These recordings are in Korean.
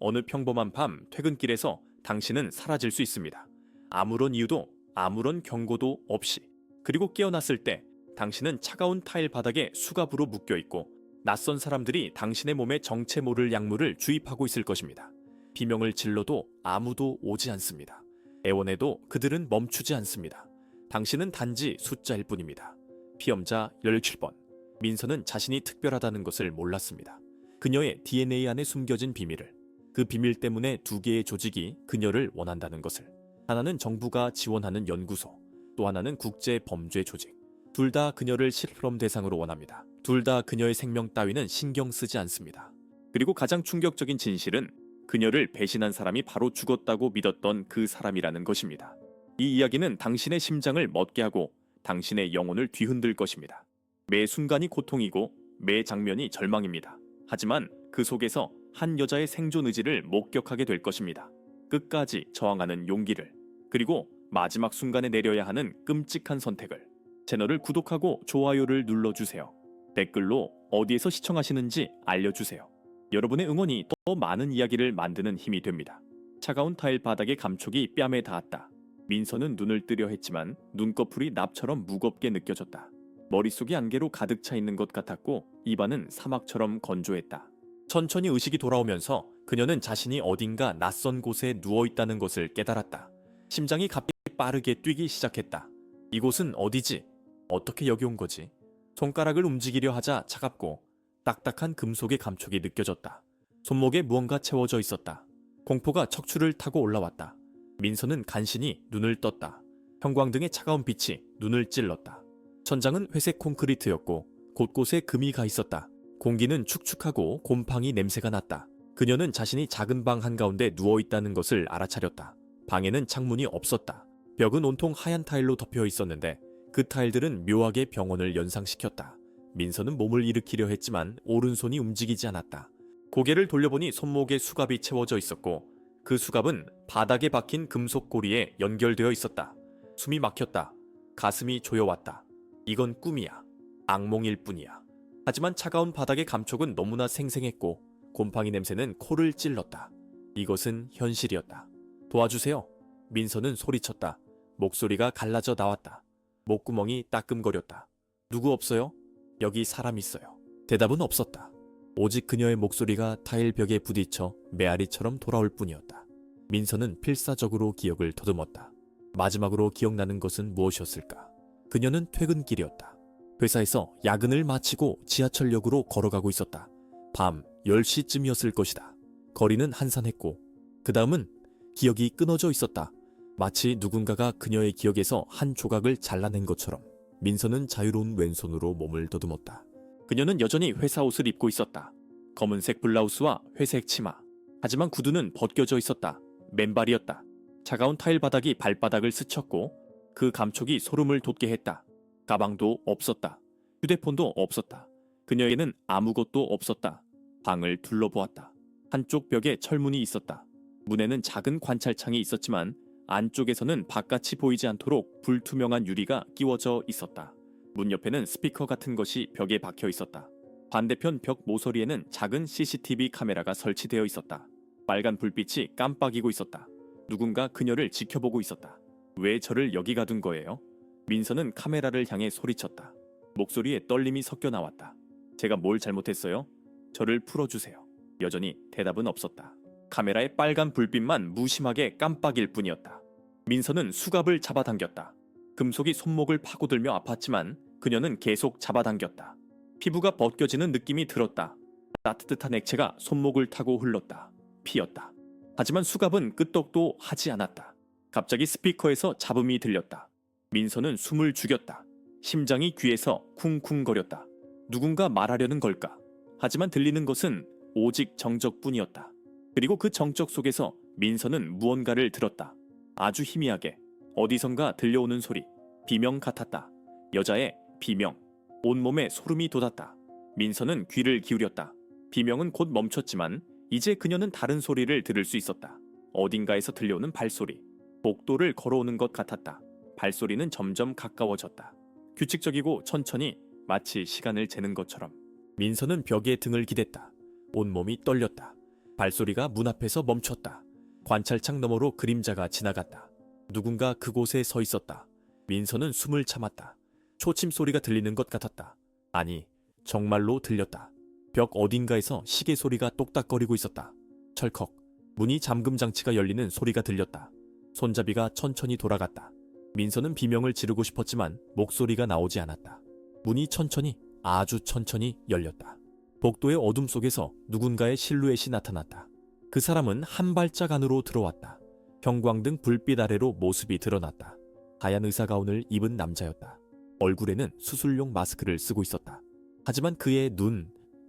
어느 평범한 밤 퇴근길에서 당신은 사라질 수 있습니다. 아무런 이유도 아무런 경고도 없이. 그리고 깨어났을 때 당신은 차가운 타일 바닥에 수갑으로 묶여 있고 낯선 사람들이 당신의 몸에 정체 모를 약물을 주입하고 있을 것입니다. 비명을 질러도 아무도 오지 않습니다. 애원해도 그들은 멈추지 않습니다. 당신은 단지 숫자일 뿐입니다. 피험자 17번. 민서는 자신이 특별하다는 것을 몰랐습니다. 그녀의 DNA 안에 숨겨진 비밀을, 그 비밀 때문에 두 개의 조직이 그녀를 원한다는 것을. 하나는 정부가 지원하는 연구소, 또 하나는 국제 범죄 조직. 둘 다 그녀를 실험 대상으로 원합니다. 둘 다 그녀의 생명 따위는 신경 쓰지 않습니다. 그리고 가장 충격적인 진실은 그녀를 배신한 사람이 바로 죽었다고 믿었던 그 사람이라는 것입니다. 이 이야기는 당신의 심장을 멎게 하고 당신의 영혼을 뒤흔들 것입니다. 매 순간이 고통이고 매 장면이 절망입니다. 하지만 그 속에서 한 여자의 생존 의지를 목격하게 될 것입니다. 끝까지 저항하는 용기를, 그리고 마지막 순간에 내려야 하는 끔찍한 선택을. 채널을 구독하고 좋아요를 눌러주세요. 댓글로 어디에서 시청하시는지 알려주세요. 여러분의 응원이 더 많은 이야기를 만드는 힘이 됩니다. 차가운 타일 바닥의 감촉이 뺨에 닿았다. 민서는 눈을 뜨려 했지만 눈꺼풀이 납처럼 무겁게 느껴졌다. 머릿속이 안개로 가득 차 있는 것 같았고 입안은 사막처럼 건조했다. 천천히 의식이 돌아오면서 그녀는 자신이 어딘가 낯선 곳에 누워있다는 것을 깨달았다. 심장이 갑자기 빠르게 뛰기 시작했다. 이곳은 어디지? 어떻게 여기 온 거지? 손가락을 움직이려 하자 차갑고 딱딱한 금속의 감촉이 느껴졌다. 손목에 무언가 채워져 있었다. 공포가 척추를 타고 올라왔다. 민서는 간신히 눈을 떴다. 형광등의 차가운 빛이 눈을 찔렀다. 천장은 회색 콘크리트였고 곳곳에 금이 가 있었다. 공기는 축축하고 곰팡이 냄새가 났다. 그녀는 자신이 작은 방 한가운데 누워있다는 것을 알아차렸다. 방에는 창문이 없었다. 벽은 온통 하얀 타일로 덮여 있었는데 그 타일들은 묘하게 병원을 연상시켰다. 민서는 몸을 일으키려 했지만 오른손이 움직이지 않았다. 고개를 돌려보니 손목에 수갑이 채워져 있었고 그 수갑은 바닥에 박힌 금속 고리에 연결되어 있었다. 숨이 막혔다. 가슴이 조여왔다. 이건 꿈이야. 악몽일 뿐이야. 하지만 차가운 바닥의 감촉은 너무나 생생했고 곰팡이 냄새는 코를 찔렀다. 이것은 현실이었다. 도와주세요. 민서는 소리쳤다. 목소리가 갈라져 나왔다. 목구멍이 따끔거렸다. 누구 없어요? 여기 사람 있어요. 대답은 없었다. 오직 그녀의 목소리가 타일 벽에 부딪혀 메아리처럼 돌아올 뿐이었다. 민서는 필사적으로 기억을 더듬었다. 마지막으로 기억나는 것은 무엇이었을까? 그녀는 퇴근길이었다. 회사에서 야근을 마치고 지하철역으로 걸어가고 있었다. 밤 10시쯤이었을 것이다. 거리는 한산했고 그 다음은 기억이 끊어져 있었다. 마치 누군가가 그녀의 기억에서 한 조각을 잘라낸 것처럼. 민서는 자유로운 왼손으로 몸을 더듬었다. 그녀는 여전히 회사 옷을 입고 있었다. 검은색 블라우스와 회색 치마. 하지만 구두는 벗겨져 있었다. 맨발이었다. 차가운 타일 바닥이 발바닥을 스쳤고 그 감촉이 소름을 돋게 했다. 가방도 없었다. 휴대폰도 없었다. 그녀에게는 아무것도 없었다. 방을 둘러보았다. 한쪽 벽에 철문이 있었다. 문에는 작은 관찰창이 있었지만 안쪽에서는 바깥이 보이지 않도록 불투명한 유리가 끼워져 있었다. 문 옆에는 스피커 같은 것이 벽에 박혀 있었다. 반대편 벽 모서리에는 작은 CCTV 카메라가 설치되어 있었다. 빨간 불빛이 깜빡이고 있었다. 누군가 그녀를 지켜보고 있었다. 왜 저를 여기 가둔 거예요? 민서는 카메라를 향해 소리쳤다. 목소리에 떨림이 섞여 나왔다. 제가 뭘 잘못했어요? 저를 풀어주세요. 여전히 대답은 없었다. 카메라의 빨간 불빛만 무심하게 깜빡일 뿐이었다. 민서는 수갑을 잡아당겼다. 금속이 손목을 파고들며 아팠지만 그녀는 계속 잡아당겼다. 피부가 벗겨지는 느낌이 들었다. 따뜻한 액체가 손목을 타고 흘렀다. 피었다. 하지만 수갑은 끄떡도 하지 않았다. 갑자기 스피커에서 잡음이 들렸다. 민서는 숨을 죽였다. 심장이 귀에서 쿵쿵거렸다. 누군가 말하려는 걸까? 하지만 들리는 것은 오직 정적뿐이었다. 그리고 그 정적 속에서 민서는 무언가를 들었다. 아주 희미하게 어디선가 들려오는 소리. 비명 같았다. 여자의 비명. 온몸에 소름이 돋았다. 민서는 귀를 기울였다. 비명은 곧 멈췄지만 이제 그녀는 다른 소리를 들을 수 있었다. 어딘가에서 들려오는 발소리. 복도를 걸어오는 것 같았다. 발소리는 점점 가까워졌다. 규칙적이고 천천히, 마치 시간을 재는 것처럼. 민서는 벽에 등을 기댔다. 온몸이 떨렸다. 발소리가 문 앞에서 멈췄다. 관찰창 너머로 그림자가 지나갔다. 누군가 그곳에 서 있었다. 민서는 숨을 참았다. 초침 소리가 들리는 것 같았다. 아니, 정말로 들렸다. 벽 어딘가에서 시계 소리가 똑딱거리고 있었다. 철컥, 문이 잠금 장치가 열리는 소리가 들렸다. 손잡이가 천천히 돌아갔다. 민서는 비명을 지르고 싶었지만 목소리가 나오지 않았다. 문이 천천히, 아주 천천히 열렸다. 복도의 어둠 속에서 누군가의 실루엣이 나타났다. 그 사람은 한 발짝 안으로 들어왔다. 형광등 불빛 아래로 모습이 드러났다. 하얀 의사가운을 입은 남자였다. 얼굴에는 수술용 마스크를 쓰고 있었다. 하지만 그의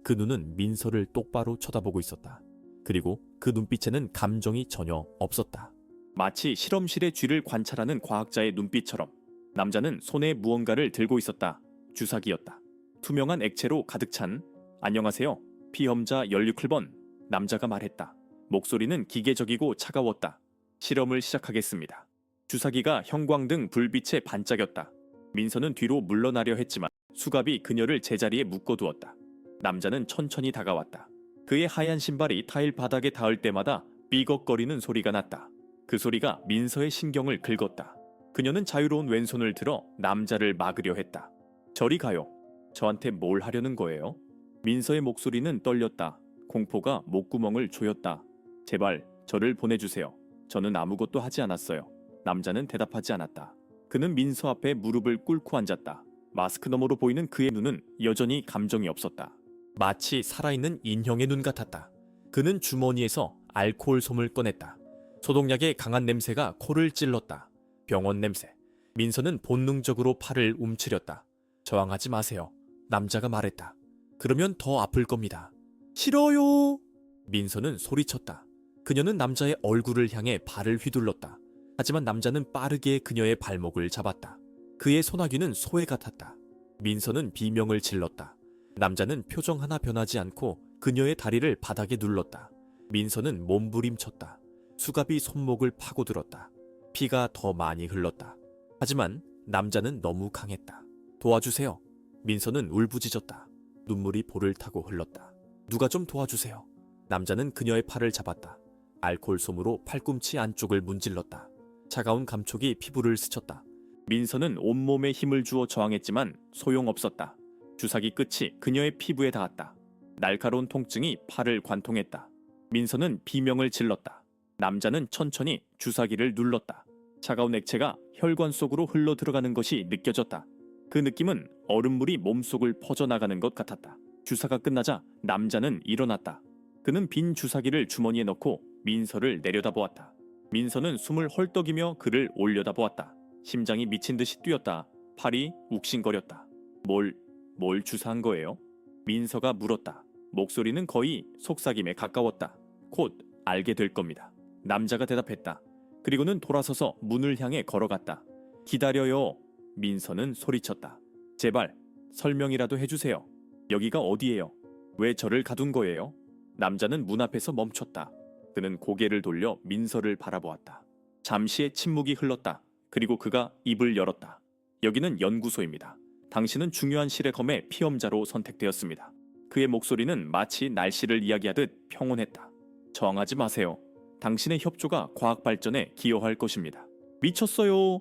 그 눈은 민서를 똑바로 쳐다보고 있었다. 그리고 그 눈빛에는 감정이 전혀 없었다. 마치 실험실의 쥐를 관찰하는 과학자의 눈빛처럼 남자는 손에 무언가를 들고 있었다. 주사기였다. 투명한 액체로 가득 찬 안녕하세요. 피험자 16번. 남자가 말했다. 목소리는 기계적이고 차가웠다. 실험을 시작하겠습니다. 주사기가 형광등 불빛에 반짝였다. 민서는 뒤로 물러나려 했지만 수갑이 그녀를 제자리에 묶어두었다. 남자는 천천히 다가왔다. 그의 하얀 신발이 타일 바닥에 닿을 때마다 삐걱거리는 소리가 났다. 그 소리가 민서의 신경을 긁었다. 그녀는 자유로운 왼손을 들어 남자를 막으려 했다. 저리 가요. 저한테 뭘 하려는 거예요? 민서의 목소리는 떨렸다. 공포가 목구멍을 조였다. 제발 저를 보내주세요. 저는 아무것도 하지 않았어요. 남자는 대답하지 않았다. 그는 민서 앞에 무릎을 꿇고 앉았다. 마스크 너머로 보이는 그의 눈은 여전히 감정이 없었다. 마치 살아있는 인형의 눈 같았다. 그는 주머니에서 알코올 솜을 꺼냈다. 소독약의 강한 냄새가 코를 찔렀다. 병원 냄새. 민서는 본능적으로 팔을 움츠렸다. 저항하지 마세요. 남자가 말했다. 그러면 더 아플 겁니다. 싫어요. 민서는 소리쳤다. 그녀는 남자의 얼굴을 향해 발을 휘둘렀다. 하지만 남자는 빠르게 그녀의 발목을 잡았다. 그의 소나귀는 소에 같았다. 민서는 비명을 질렀다. 남자는 표정 하나 변하지 않고 그녀의 다리를 바닥에 눌렀다. 민서는 몸부림쳤다. 수갑이 손목을 파고들었다. 피가 더 많이 흘렀다. 하지만 남자는 너무 강했다. 도와주세요. 민서는 울부짖었다. 눈물이 볼을 타고 흘렀다. 누가 좀 도와주세요. 남자는 그녀의 팔을 잡았다. 알코올 솜으로 팔꿈치 안쪽을 문질렀다. 차가운 감촉이 피부를 스쳤다. 민서는 온몸에 힘을 주어 저항했지만 소용없었다. 주사기 끝이 그녀의 피부에 닿았다. 날카로운 통증이 팔을 관통했다. 민서는 비명을 질렀다. 남자는 천천히 주사기를 눌렀다. 차가운 액체가 혈관 속으로 흘러 들어가는 것이 느껴졌다. 그 느낌은 얼음물이 몸속을 퍼져나가는 것 같았다. 주사가 끝나자 남자는 일어났다. 그는 빈 주사기를 주머니에 넣고 민서를 내려다보았다. 민서는 숨을 헐떡이며 그를 올려다보았다. 심장이 미친 듯이 뛰었다. 팔이 욱신거렸다. 뭘 주사한 거예요? 민서가 물었다. 목소리는 거의 속삭임에 가까웠다. 곧 알게 될 겁니다. 남자가 대답했다. 그리고는 돌아서서 문을 향해 걸어갔다. 기다려요. 민서는 소리쳤다. 제발 설명이라도 해주세요. 여기가 어디예요? 왜 저를 가둔 거예요? 남자는 문 앞에서 멈췄다. 그는 고개를 돌려 민서를 바라보았다. 잠시의 침묵이 흘렀다. 그리고 그가 입을 열었다. 여기는 연구소입니다. 당신은 중요한 실의 검의 피험자로 선택되었습니다. 그의 목소리는 마치 날씨를 이야기하듯 평온했다. 저항하지 마세요. 당신의 협조가 과학 발전에 기여할 것입니다. 미쳤어요.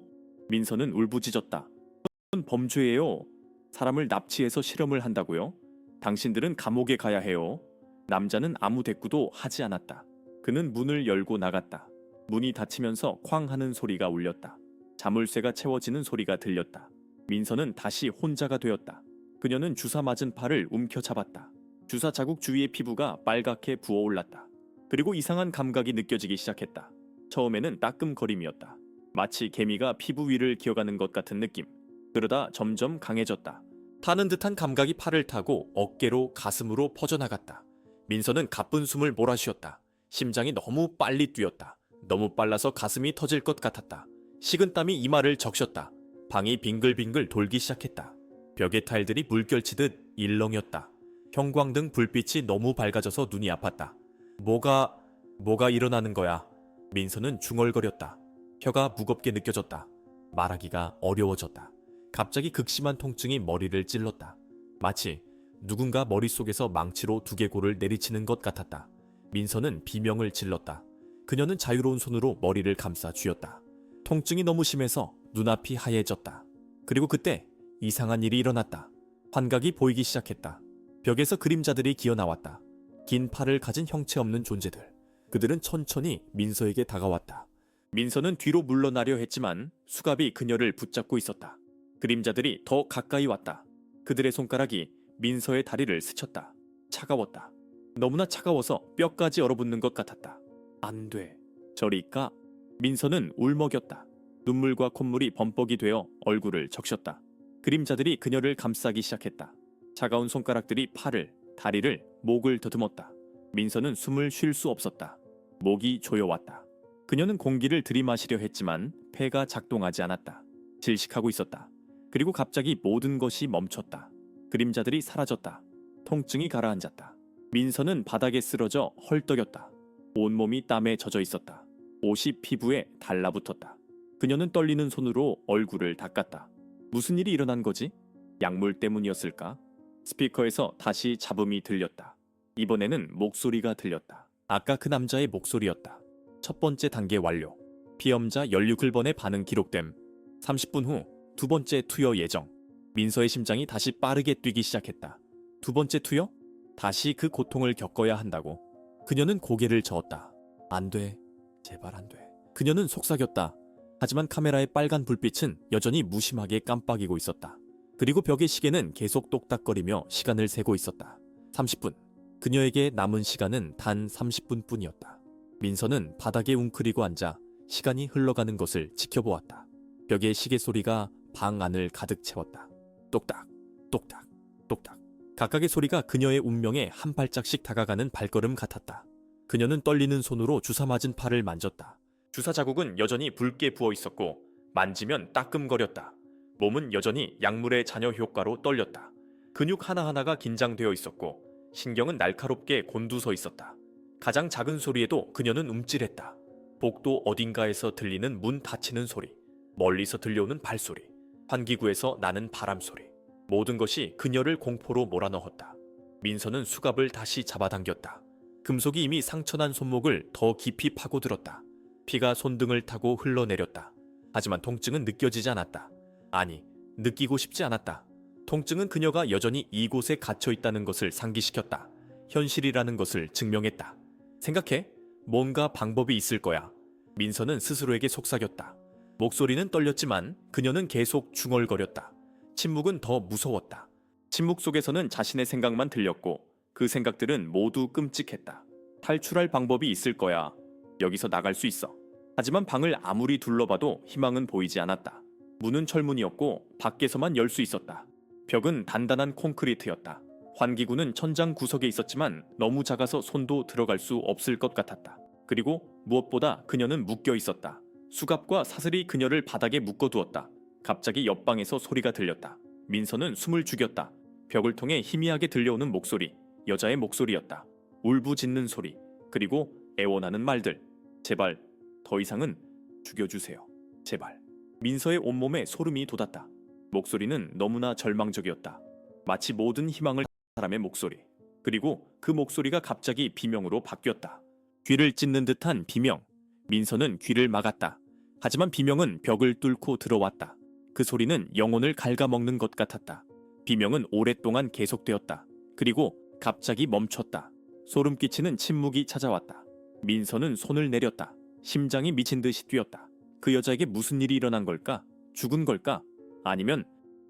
민서는 울부짖었다. 이건 범죄예요. 사람을 납치해서 실험을 한다고요? 당신들은 감옥에 가야 해요. 남자는 아무 대꾸도 하지 않았다. 그는 문을 열고 나갔다. 문이 닫히면서 쾅 하는 소리가 울렸다. 자물쇠가 채워지는 소리가 들렸다. 민서는 다시 혼자가 되었다. 그녀는 주사 맞은 팔을 움켜잡았다. 주사 자국 주위의 피부가 빨갛게 부어올랐다. 그리고 이상한 감각이 느껴지기 시작했다. 처음에는 따끔거림이었다. 마치 개미가 피부 위를 기어가는 것 같은 느낌. 그러다 점점 강해졌다. 타는 듯한 감각이 팔을 타고 어깨로 가슴으로 퍼져나갔다. 민서는 가쁜 숨을 몰아쉬었다. 심장이 너무 빨리 뛰었다. 너무 빨라서 가슴이 터질 것 같았다. 식은땀이 이마를 적셨다. 방이 빙글빙글 돌기 시작했다. 벽의 타일들이 물결치듯 일렁였다. 형광등 불빛이 너무 밝아져서 눈이 아팠다. 뭐가 일어나는 거야? 민서는 중얼거렸다. 혀가 무겁게 느껴졌다. 말하기가 어려워졌다. 갑자기 극심한 통증이 머리를 찔렀다. 마치 누군가 머릿속에서 망치로 두개골을 내리치는 것 같았다. 민서는 비명을 질렀다. 그녀는 자유로운 손으로 머리를 감싸 쥐었다. 통증이 너무 심해서 눈앞이 하얘졌다. 그리고 그때 이상한 일이 일어났다. 환각이 보이기 시작했다. 벽에서 그림자들이 기어나왔다. 긴 팔을 가진 형체 없는 존재들. 그들은 천천히 민서에게 다가왔다. 민서는 뒤로 물러나려 했지만 수갑이 그녀를 붙잡고 있었다. 그림자들이 더 가까이 왔다. 그들의 손가락이 민서의 다리를 스쳤다. 차가웠다. 너무나 차가워서 뼈까지 얼어붙는 것 같았다. 안 돼. 저리 가. 민서는 울먹였다. 눈물과 콧물이 범벅이 되어 얼굴을 적셨다. 그림자들이 그녀를 감싸기 시작했다. 차가운 손가락들이 팔을, 다리를, 목을 더듬었다. 민서는 숨을 쉴 수 없었다. 목이 조여왔다. 그녀는 공기를 들이마시려 했지만 폐가 작동하지 않았다. 질식하고 있었다. 그리고 갑자기 모든 것이 멈췄다. 그림자들이 사라졌다. 통증이 가라앉았다. 민서는 바닥에 쓰러져 헐떡였다. 온몸이 땀에 젖어 있었다. 옷이 피부에 달라붙었다. 그녀는 떨리는 손으로 얼굴을 닦았다. 무슨 일이 일어난 거지? 약물 때문이었을까? 스피커에서 다시 잡음이 들렸다. 이번에는 목소리가 들렸다. 아까 그 남자의 목소리였다. 첫 번째 단계 완료. 피험자 연류 긁번의 반응 기록됨. 30분 후 두 번째 투여 예정. 민서의 심장이 다시 빠르게 뛰기 시작했다. 두 번째 투여? 다시 그 고통을 겪어야 한다고. 그녀는 고개를 저었다. 안 돼. 제발 안 돼. 그녀는 속삭였다. 하지만 카메라의 빨간 불빛은 여전히 무심하게 깜빡이고 있었다. 그리고 벽의 시계는 계속 똑딱거리며 시간을 세고 있었다. 30분. 그녀에게 남은 시간은 단 30분뿐이었다. 민서는 바닥에 웅크리고 앉아 시간이 흘러가는 것을 지켜보았다. 벽의 시계 소리가 방 안을 가득 채웠다. 똑딱, 똑딱, 똑딱. 각각의 소리가 그녀의 운명에 한 발짝씩 다가가는 발걸음 같았다. 그녀는 떨리는 손으로 주사 맞은 팔을 만졌다. 주사 자국은 여전히 붉게 부어 있었고 만지면 따끔거렸다. 몸은 여전히 약물의 잔여 효과로 떨렸다. 근육 하나하나가 긴장되어 있었고 신경은 날카롭게 곤두서 있었다. 가장 작은 소리에도 그녀는 움찔했다. 복도 어딘가에서 들리는 문 닫히는 소리, 멀리서 들려오는 발소리, 환기구에서 나는 바람소리. 모든 것이 그녀를 공포로 몰아넣었다. 민서는 수갑을 다시 잡아당겼다. 금속이 이미 상처난 손목을 더 깊이 파고들었다. 피가 손등을 타고 흘러내렸다. 하지만 통증은 느껴지지 않았다. 아니, 느끼고 싶지 않았다. 통증은 그녀가 여전히 이곳에 갇혀 있다는 것을 상기시켰다. 현실이라는 것을 증명했다. 생각해. 뭔가 방법이 있을 거야. 민서는 스스로에게 속삭였다. 목소리는 떨렸지만 그녀는 계속 중얼거렸다. 침묵은 더 무서웠다. 침묵 속에서는 자신의 생각만 들렸고 그 생각들은 모두 끔찍했다. 탈출할 방법이 있을 거야. 여기서 나갈 수 있어. 하지만 방을 아무리 둘러봐도 희망은 보이지 않았다. 문은 철문이었고 밖에서만 열 수 있었다. 벽은 단단한 콘크리트였다. 환기구는 천장 구석에 있었지만 너무 작아서 손도 들어갈 수 없을 것 같았다. 그리고 무엇보다 그녀는 묶여 있었다. 수갑과 사슬이 그녀를 바닥에 묶어두었다. 갑자기 옆방에서 소리가 들렸다. 민서는 숨을 죽였다. 벽을 통해 희미하게 들려오는 목소리, 여자의 목소리였다. 울부짖는 소리, 그리고 애원하는 말들. 제발, 더 이상은 죽여주세요. 제발. 민서의 온몸에 소름이 돋았다. 목소리는 너무나 절망적이었다. 마치 모든 희망을 사람의 목소리. 그리고 그 목소리가 갑자기 비명으로 바뀌었다. 귀를 찢는 듯한 비명. 민서는 귀를 막았다. 하지만 비명은 벽을 뚫고 들어왔다. 그 소리는 영혼을 갉아먹는 것 같았다. 비명은 오랫동안 계속되었다. 그리고 갑자기 멈췄다. 소름 끼치는 침묵이 찾아왔다. 민서는 손을 내렸다. 심장이 미친 듯이 뛰었다. 그 여자에게 무슨 일이 일어난 걸까? 죽은 걸까? 아니면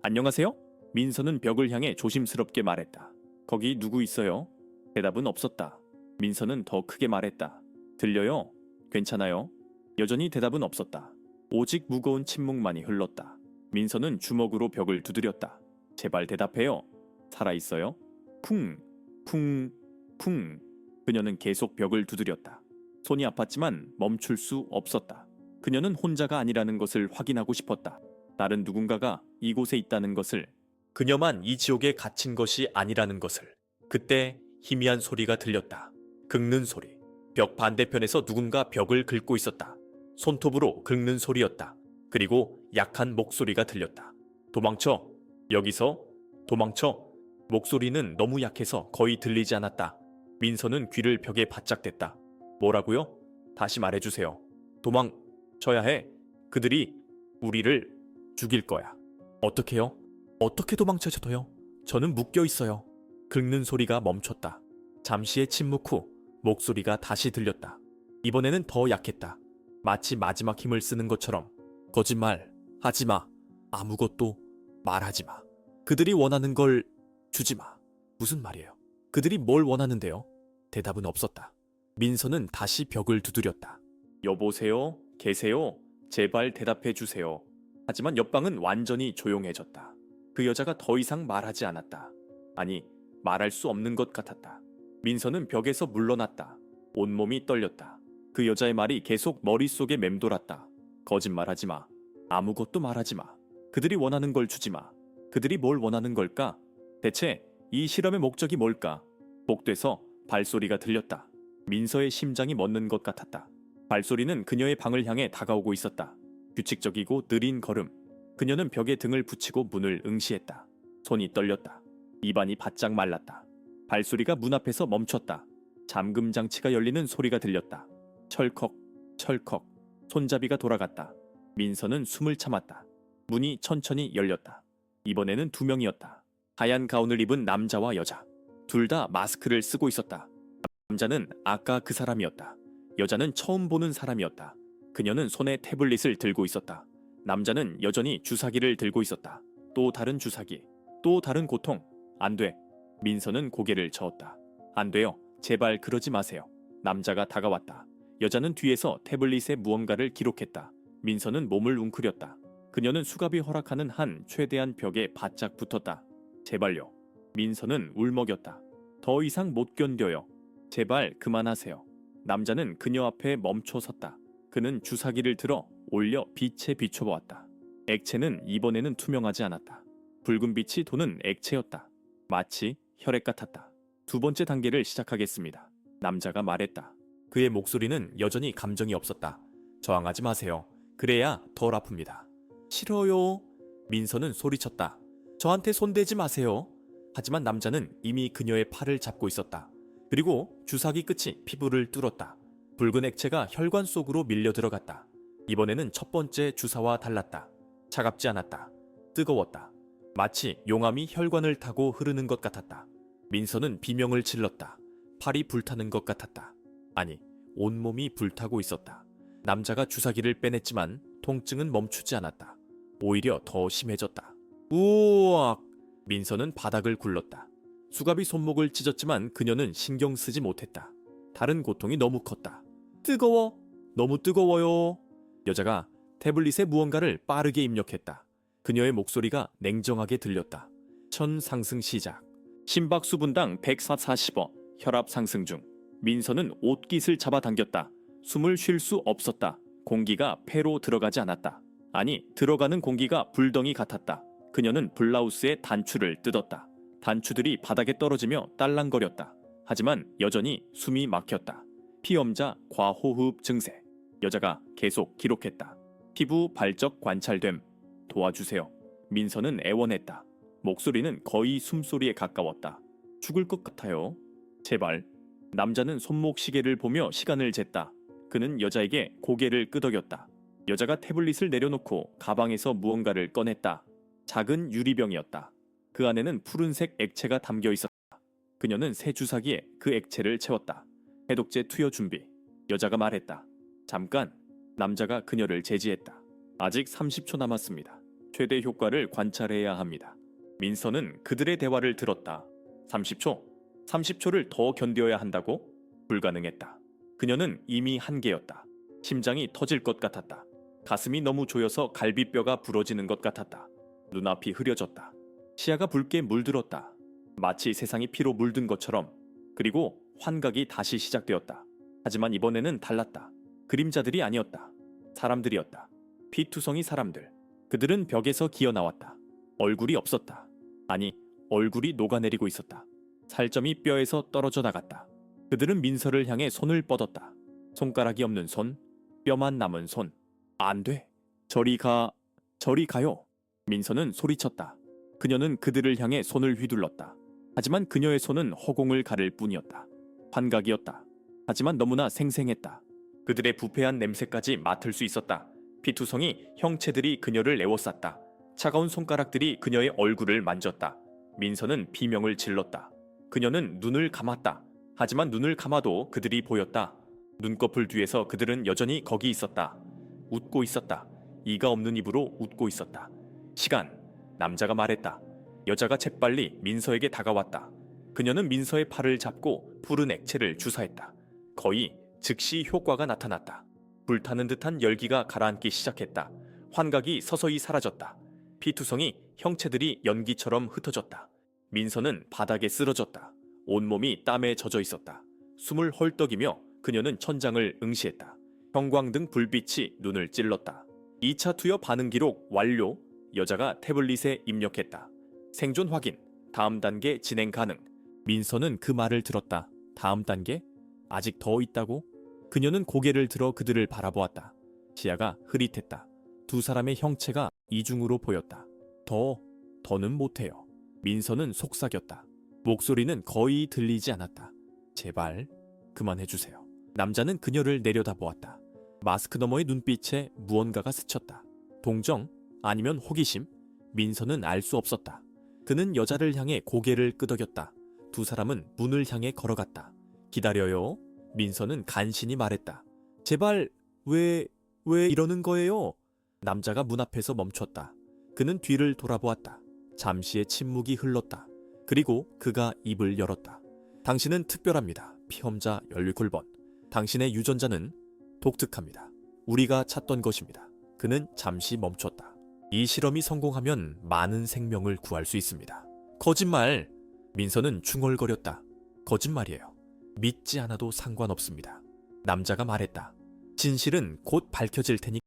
안녕하세요? 민서는 벽을 향해 조심스럽게 말했다. 거기 누구 있어요? 대답은 없었다. 민서는 더 크게 말했다. 들려요? 괜찮아요? 여전히 대답은 없었다. 오직 무거운 침묵만이 흘렀다. 민서는 주먹으로 벽을 두드렸다. 제발 대답해요. 살아있어요? 쿵, 쿵, 쿵. 그녀는 계속 벽을 두드렸다. 손이 아팠지만 멈출 수 없었다. 그녀는 혼자가 아니라는 것을 확인하고 싶었다. 다른 누군가가 이곳에 있다는 것을, 그녀만 이 지옥에 갇힌 것이 아니라는 것을. 그때 희미한 소리가 들렸다. 긁는 소리. 벽 반대편에서 누군가 벽을 긁고 있었다. 손톱으로 긁는 소리였다. 그리고 약한 목소리가 들렸다. 도망쳐. 여기서 도망쳐. 목소리는 너무 약해서 거의 들리지 않았다. 민서는 귀를 벽에 바짝 댔다. 뭐라고요? 다시 말해주세요. 도망쳐야 해. 그들이 우리를 죽일 거야. 어떻게요? 어떻게 도망쳐져요? 저는 묶여 있어요. 긁는 소리가 멈췄다. 잠시의 침묵 후 목소리가 다시 들렸다. 이번에는 더 약했다. 마치 마지막 힘을 쓰는 것처럼. 거짓말 하지 마. 아무것도 말하지 마. 그들이 원하는 걸 주지 마. 무슨 말이에요? 그들이 뭘 원하는데요? 대답은 없었다. 민서는 다시 벽을 두드렸다. 여보세요? 계세요? 제발 대답해 주세요. 하지만 옆방은 완전히 조용해졌다. 그 여자가 더 이상 말하지 않았다. 아니, 말할 수 없는 것 같았다. 민서는 벽에서 물러났다. 온몸이 떨렸다. 그 여자의 말이 계속 머릿속에 맴돌았다. 거짓말하지 마. 아무것도 말하지 마. 그들이 원하는 걸 주지 마. 그들이 뭘 원하는 걸까? 대체 이 실험의 목적이 뭘까? 복돼서 발소리가 들렸다. 민서의 심장이 멎는 것 같았다. 발소리는 그녀의 방을 향해 다가오고 있었다. 규칙적이고 느린 걸음. 그녀는 벽에 등을 붙이고 문을 응시했다. 손이 떨렸다. 입안이 바짝 말랐다. 발소리가 문 앞에서 멈췄다. 잠금 장치가 열리는 소리가 들렸다. 철컥, 철컥. 손잡이가 돌아갔다. 민서는 숨을 참았다. 문이 천천히 열렸다. 이번에는 두 명이었다. 하얀 가운을 입은 남자와 여자. 둘 다 마스크를 쓰고 있었다. 남자는 아까 그 사람이었다. 여자는 처음 보는 사람이었다. 그녀는 손에 태블릿을 들고 있었다. 남자는 여전히 주사기를 들고 있었다. 또 다른 주사기. 또 다른 고통. 안 돼. 민서는 고개를 저었다. 안 돼요. 제발 그러지 마세요. 남자가 다가왔다. 여자는 뒤에서 태블릿에 무언가를 기록했다. 민서는 몸을 웅크렸다. 그녀는 수갑이 허락하는 한 최대한 벽에 바짝 붙었다. 제발요. 민서는 울먹였다. 더 이상 못 견뎌요. 제발 그만하세요. 남자는 그녀 앞에 멈춰 섰다. 그는 주사기를 들어 올려 빛에 비춰보았다. 액체는 이번에는 투명하지 않았다. 붉은 빛이 도는 액체였다. 마치 혈액 같았다. 두 번째 단계를 시작하겠습니다. 남자가 말했다. 그의 목소리는 여전히 감정이 없었다. 저항하지 마세요. 그래야 덜 아픕니다. 싫어요. 민서는 소리쳤다. 저한테 손대지 마세요. 하지만 남자는 이미 그녀의 팔을 잡고 있었다. 그리고 주사기 끝이 피부를 뚫었다. 붉은 액체가 혈관 속으로 밀려 들어갔다. 이번에는 첫 번째 주사와 달랐다. 차갑지 않았다. 뜨거웠다. 마치 용암이 혈관을 타고 흐르는 것 같았다. 민서는 비명을 질렀다. 팔이 불타는 것 같았다. 아니, 온몸이 불타고 있었다. 남자가 주사기를 빼냈지만 통증은 멈추지 않았다. 오히려 더 심해졌다. 우악! 민서는 바닥을 굴렀다. 수갑이 손목을 찢었지만 그녀는 신경 쓰지 못했다. 다른 고통이 너무 컸다. 뜨거워! 너무 뜨거워요. 여자가 태블릿에 무언가를 빠르게 입력했다. 그녀의 목소리가 냉정하게 들렸다. 천 상승 시작. 심박수 분당 140억. 혈압 상승 중. 민서는 옷깃을 잡아당겼다. 숨을 쉴 수 없었다. 공기가 폐로 들어가지 않았다. 아니, 들어가는 공기가 불덩이 같았다. 그녀는 블라우스의 단추를 뜯었다. 단추들이 바닥에 떨어지며 딸랑거렸다. 하지만 여전히 숨이 막혔다. 피엄자 과호흡 증세. 여자가 계속 기록했다. 피부 발적 관찰됨. 도와주세요. 민서는 애원했다. 목소리는 거의 숨소리에 가까웠다. 죽을 것 같아요. 제발. 남자는 손목 시계를 보며 시간을 쟀다. 그는 여자에게 고개를 끄덕였다. 여자가 태블릿을 내려놓고 가방에서 무언가를 꺼냈다. 작은 유리병이었다. 그 안에는 푸른색 액체가 담겨 있었다. 그녀는 새 주사기에 그 액체를 채웠다. 해독제 투여 준비. 여자가 말했다. 잠깐. 남자가 그녀를 제지했다. 아직 30초 남았습니다. 최대 효과를 관찰해야 합니다. 민서는 그들의 대화를 들었다. 30초? 30초를 더 견뎌야 한다고? 불가능했다. 그녀는 이미 한계였다. 심장이 터질 것 같았다. 가슴이 너무 조여서 갈비뼈가 부러지는 것 같았다. 눈앞이 흐려졌다. 시야가 붉게 물들었다. 마치 세상이 피로 물든 것처럼. 그리고 환각이 다시 시작되었다. 하지만 이번에는 달랐다. 그림자들이 아니었다. 사람들이었다. 피투성이 사람들. 그들은 벽에서 기어나왔다. 얼굴이 없었다. 아니, 얼굴이 녹아내리고 있었다. 살점이 뼈에서 떨어져 나갔다. 그들은 민서를 향해 손을 뻗었다. 손가락이 없는 손, 뼈만 남은 손. 안 돼. 저리 가요. 민서는 소리쳤다. 그녀는 그들을 향해 손을 휘둘렀다. 하지만 그녀의 손은 허공을 가를 뿐이었다. 환각이었다. 하지만 너무나 생생했다. 그들의 부패한 냄새까지 맡을 수 있었다. 피투성이 형체들이 그녀를 에워쌌다. 차가운 손가락들이 그녀의 얼굴을 만졌다. 민서는 비명을 질렀다. 그녀는 눈을 감았다. 하지만 눈을 감아도 그들이 보였다. 눈꺼풀 뒤에서 그들은 여전히 거기 있었다. 웃고 있었다. 이가 없는 입으로 웃고 있었다. 시간. 남자가 말했다. 여자가 재빨리 민서에게 다가왔다. 그녀는 민서의 팔을 잡고 푸른 액체를 주사했다. 거의 즉시 효과가 나타났다. 불타는 듯한 열기가 가라앉기 시작했다. 환각이 서서히 사라졌다. 피투성이 형체들이 연기처럼 흩어졌다. 민서는 바닥에 쓰러졌다. 온몸이 땀에 젖어 있었다. 숨을 헐떡이며 그녀는 천장을 응시했다. 형광등 불빛이 눈을 찔렀다. 2차 투여 반응 기록 완료. 여자가 태블릿에 입력했다. 생존 확인. 다음 단계 진행 가능. 민서는 그 말을 들었다. 다음 단계? 아직 더 있다고? 그녀는 고개를 들어 그들을 바라보았다. 시야가 흐릿했다. 두 사람의 형체가 이중으로 보였다. 더는 못해요. 민서는 속삭였다. 목소리는 거의 들리지 않았다. 제발 그만해주세요. 남자는 그녀를 내려다보았다. 마스크 너머의 눈빛에 무언가가 스쳤다. 동정? 아니면 호기심? 민서는 알 수 없었다. 그는 여자를 향해 고개를 끄덕였다. 두 사람은 문을 향해 걸어갔다. 기다려요. 민서는 간신히 말했다. 제발 왜 이러는 거예요? 남자가 문 앞에서 멈췄다. 그는 뒤를 돌아보았다. 잠시의 침묵이 흘렀다. 그리고 그가 입을 열었다. 당신은 특별합니다. 피험자 19번. 당신의 유전자는 독특합니다. 우리가 찾던 것입니다. 그는 잠시 멈췄다. 이 실험이 성공하면 많은 생명을 구할 수 있습니다. 거짓말! 민서는 중얼거렸다. 거짓말이에요. 믿지 않아도 상관없습니다. 남자가 말했다. 진실은 곧 밝혀질 테니.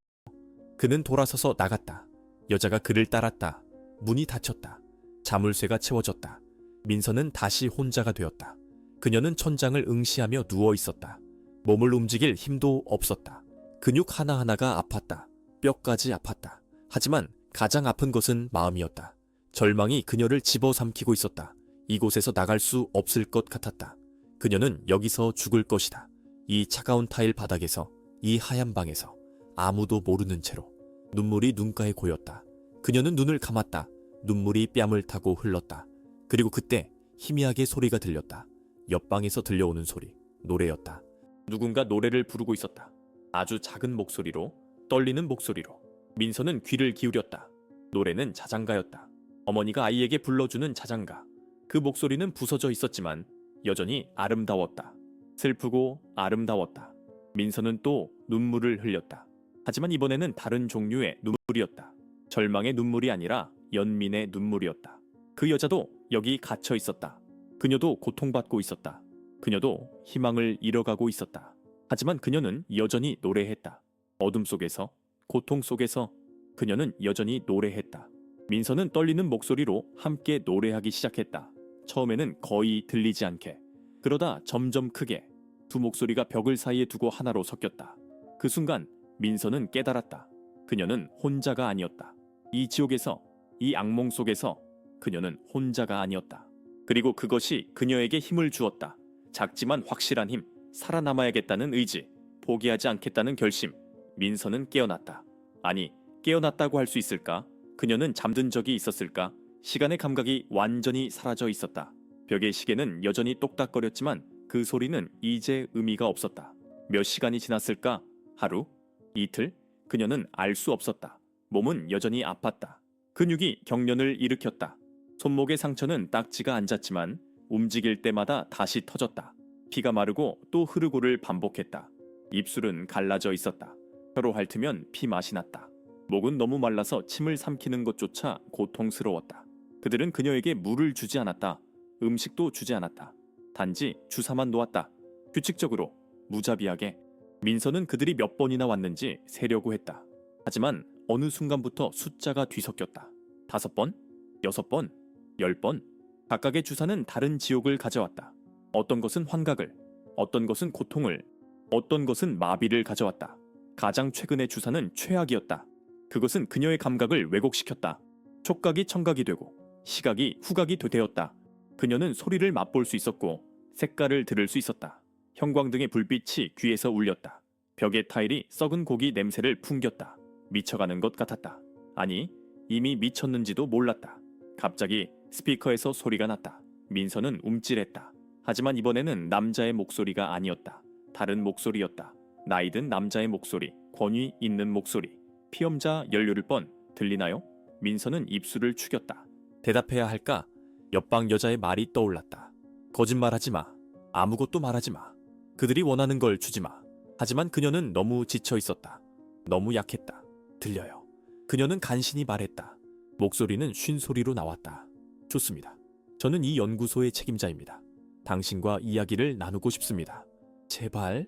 그는 돌아서서 나갔다. 여자가 그를 따랐다. 문이 닫혔다. 자물쇠가 채워졌다. 민서는 다시 혼자가 되었다. 그녀는 천장을 응시하며 누워 있었다. 몸을 움직일 힘도 없었다. 근육 하나하나가 아팠다. 뼈까지 아팠다. 하지만 가장 아픈 것은 마음이었다. 절망이 그녀를 집어삼키고 있었다. 이곳에서 나갈 수 없을 것 같았다. 그녀는 여기서 죽을 것이다. 이 차가운 타일 바닥에서, 이 하얀 방에서 아무도 모르는 채로. 눈물이 눈가에 고였다. 그녀는 눈을 감았다. 눈물이 뺨을 타고 흘렀다. 그리고 그때 희미하게 소리가 들렸다. 옆방에서 들려오는 소리, 노래였다. 누군가 노래를 부르고 있었다. 아주 작은 목소리로, 떨리는 목소리로. 민서는 귀를 기울였다. 노래는 자장가였다. 어머니가 아이에게 불러주는 자장가. 그 목소리는 부서져 있었지만 여전히 아름다웠다. 슬프고 아름다웠다. 민서는 또 눈물을 흘렸다. 하지만 이번에는 다른 종류의 눈물이었다. 절망의 눈물이 아니라 연민의 눈물이었다. 그 여자도 여기 갇혀 있었다. 그녀도 고통받고 있었다. 그녀도 희망을 잃어가고 있었다. 하지만 그녀는 여전히 노래했다. 어둠 속에서, 고통 속에서 그녀는 여전히 노래했다. 민서는 떨리는 목소리로 함께 노래하기 시작했다. 처음에는 거의 들리지 않게. 그러다 점점 크게. 두 목소리가 벽을 사이에 두고 하나로 섞였다. 그 순간 민서는 깨달았다. 그녀는 혼자가 아니었다. 이 지옥에서, 이 악몽 속에서 그녀는 혼자가 아니었다. 그리고 그것이 그녀에게 힘을 주었다. 작지만 확실한 힘, 살아남아야겠다는 의지, 포기하지 않겠다는 결심. 민서는 깨어났다. 아니, 깨어났다고 할 수 있을까? 그녀는 잠든 적이 있었을까? 시간의 감각이 완전히 사라져 있었다. 벽의 시계는 여전히 똑딱거렸지만 그 소리는 이제 의미가 없었다. 몇 시간이 지났을까? 하루? 이틀? 그녀는 알 수 없었다. 몸은 여전히 아팠다. 근육이 경련을 일으켰다. 손목의 상처는 딱지가 앉았지만 움직일 때마다 다시 터졌다. 피가 마르고 또 흐르고를 반복했다. 입술은 갈라져 있었다. 혀로 핥으면 피 맛이 났다. 목은 너무 말라서 침을 삼키는 것조차 고통스러웠다. 그들은 그녀에게 물을 주지 않았다. 음식도 주지 않았다. 단지 주사만 놓았다. 규칙적으로, 무자비하게. 민서는 그들이 몇 번이나 왔는지 세려고 했다. 하지만 어느 순간부터 숫자가 뒤섞였다. 5번, 6번, 10번. 각각의 주사는 다른 지옥을 가져왔다. 어떤 것은 환각을, 어떤 것은 고통을, 어떤 것은 마비를 가져왔다. 가장 최근의 주사는 최악이었다. 그것은 그녀의 감각을 왜곡시켰다. 촉각이 청각이 되고 시각이 후각이 되었다. 그녀는 소리를 맛볼 수 있었고 색깔을 들을 수 있었다. 형광등의 불빛이 귀에서 울렸다. 벽의 타일이 썩은 고기 냄새를 풍겼다. 미쳐가는 것 같았다. 아니, 이미 미쳤는지도 몰랐다. 갑자기 스피커에서 소리가 났다. 민서는 움찔했다. 하지만 이번에는 남자의 목소리가 아니었다. 다른 목소리였다. 나이든 남자의 목소리, 권위 있는 목소리. 피험자 연료를 뻔 들리나요? 민서는 입술을 축였다. 대답해야 할까? 옆방 여자의 말이 떠올랐다. 거짓말하지 마. 아무것도 말하지 마. 그들이 원하는 걸 주지 마. 하지만 그녀는 너무 지쳐 있었다. 너무 약했다. 들려요. 그녀는 간신히 말했다. 목소리는 쉰 소리로 나왔다. 좋습니다. 저는 이 연구소의 책임자입니다. 당신과 이야기를 나누고 싶습니다. 제발.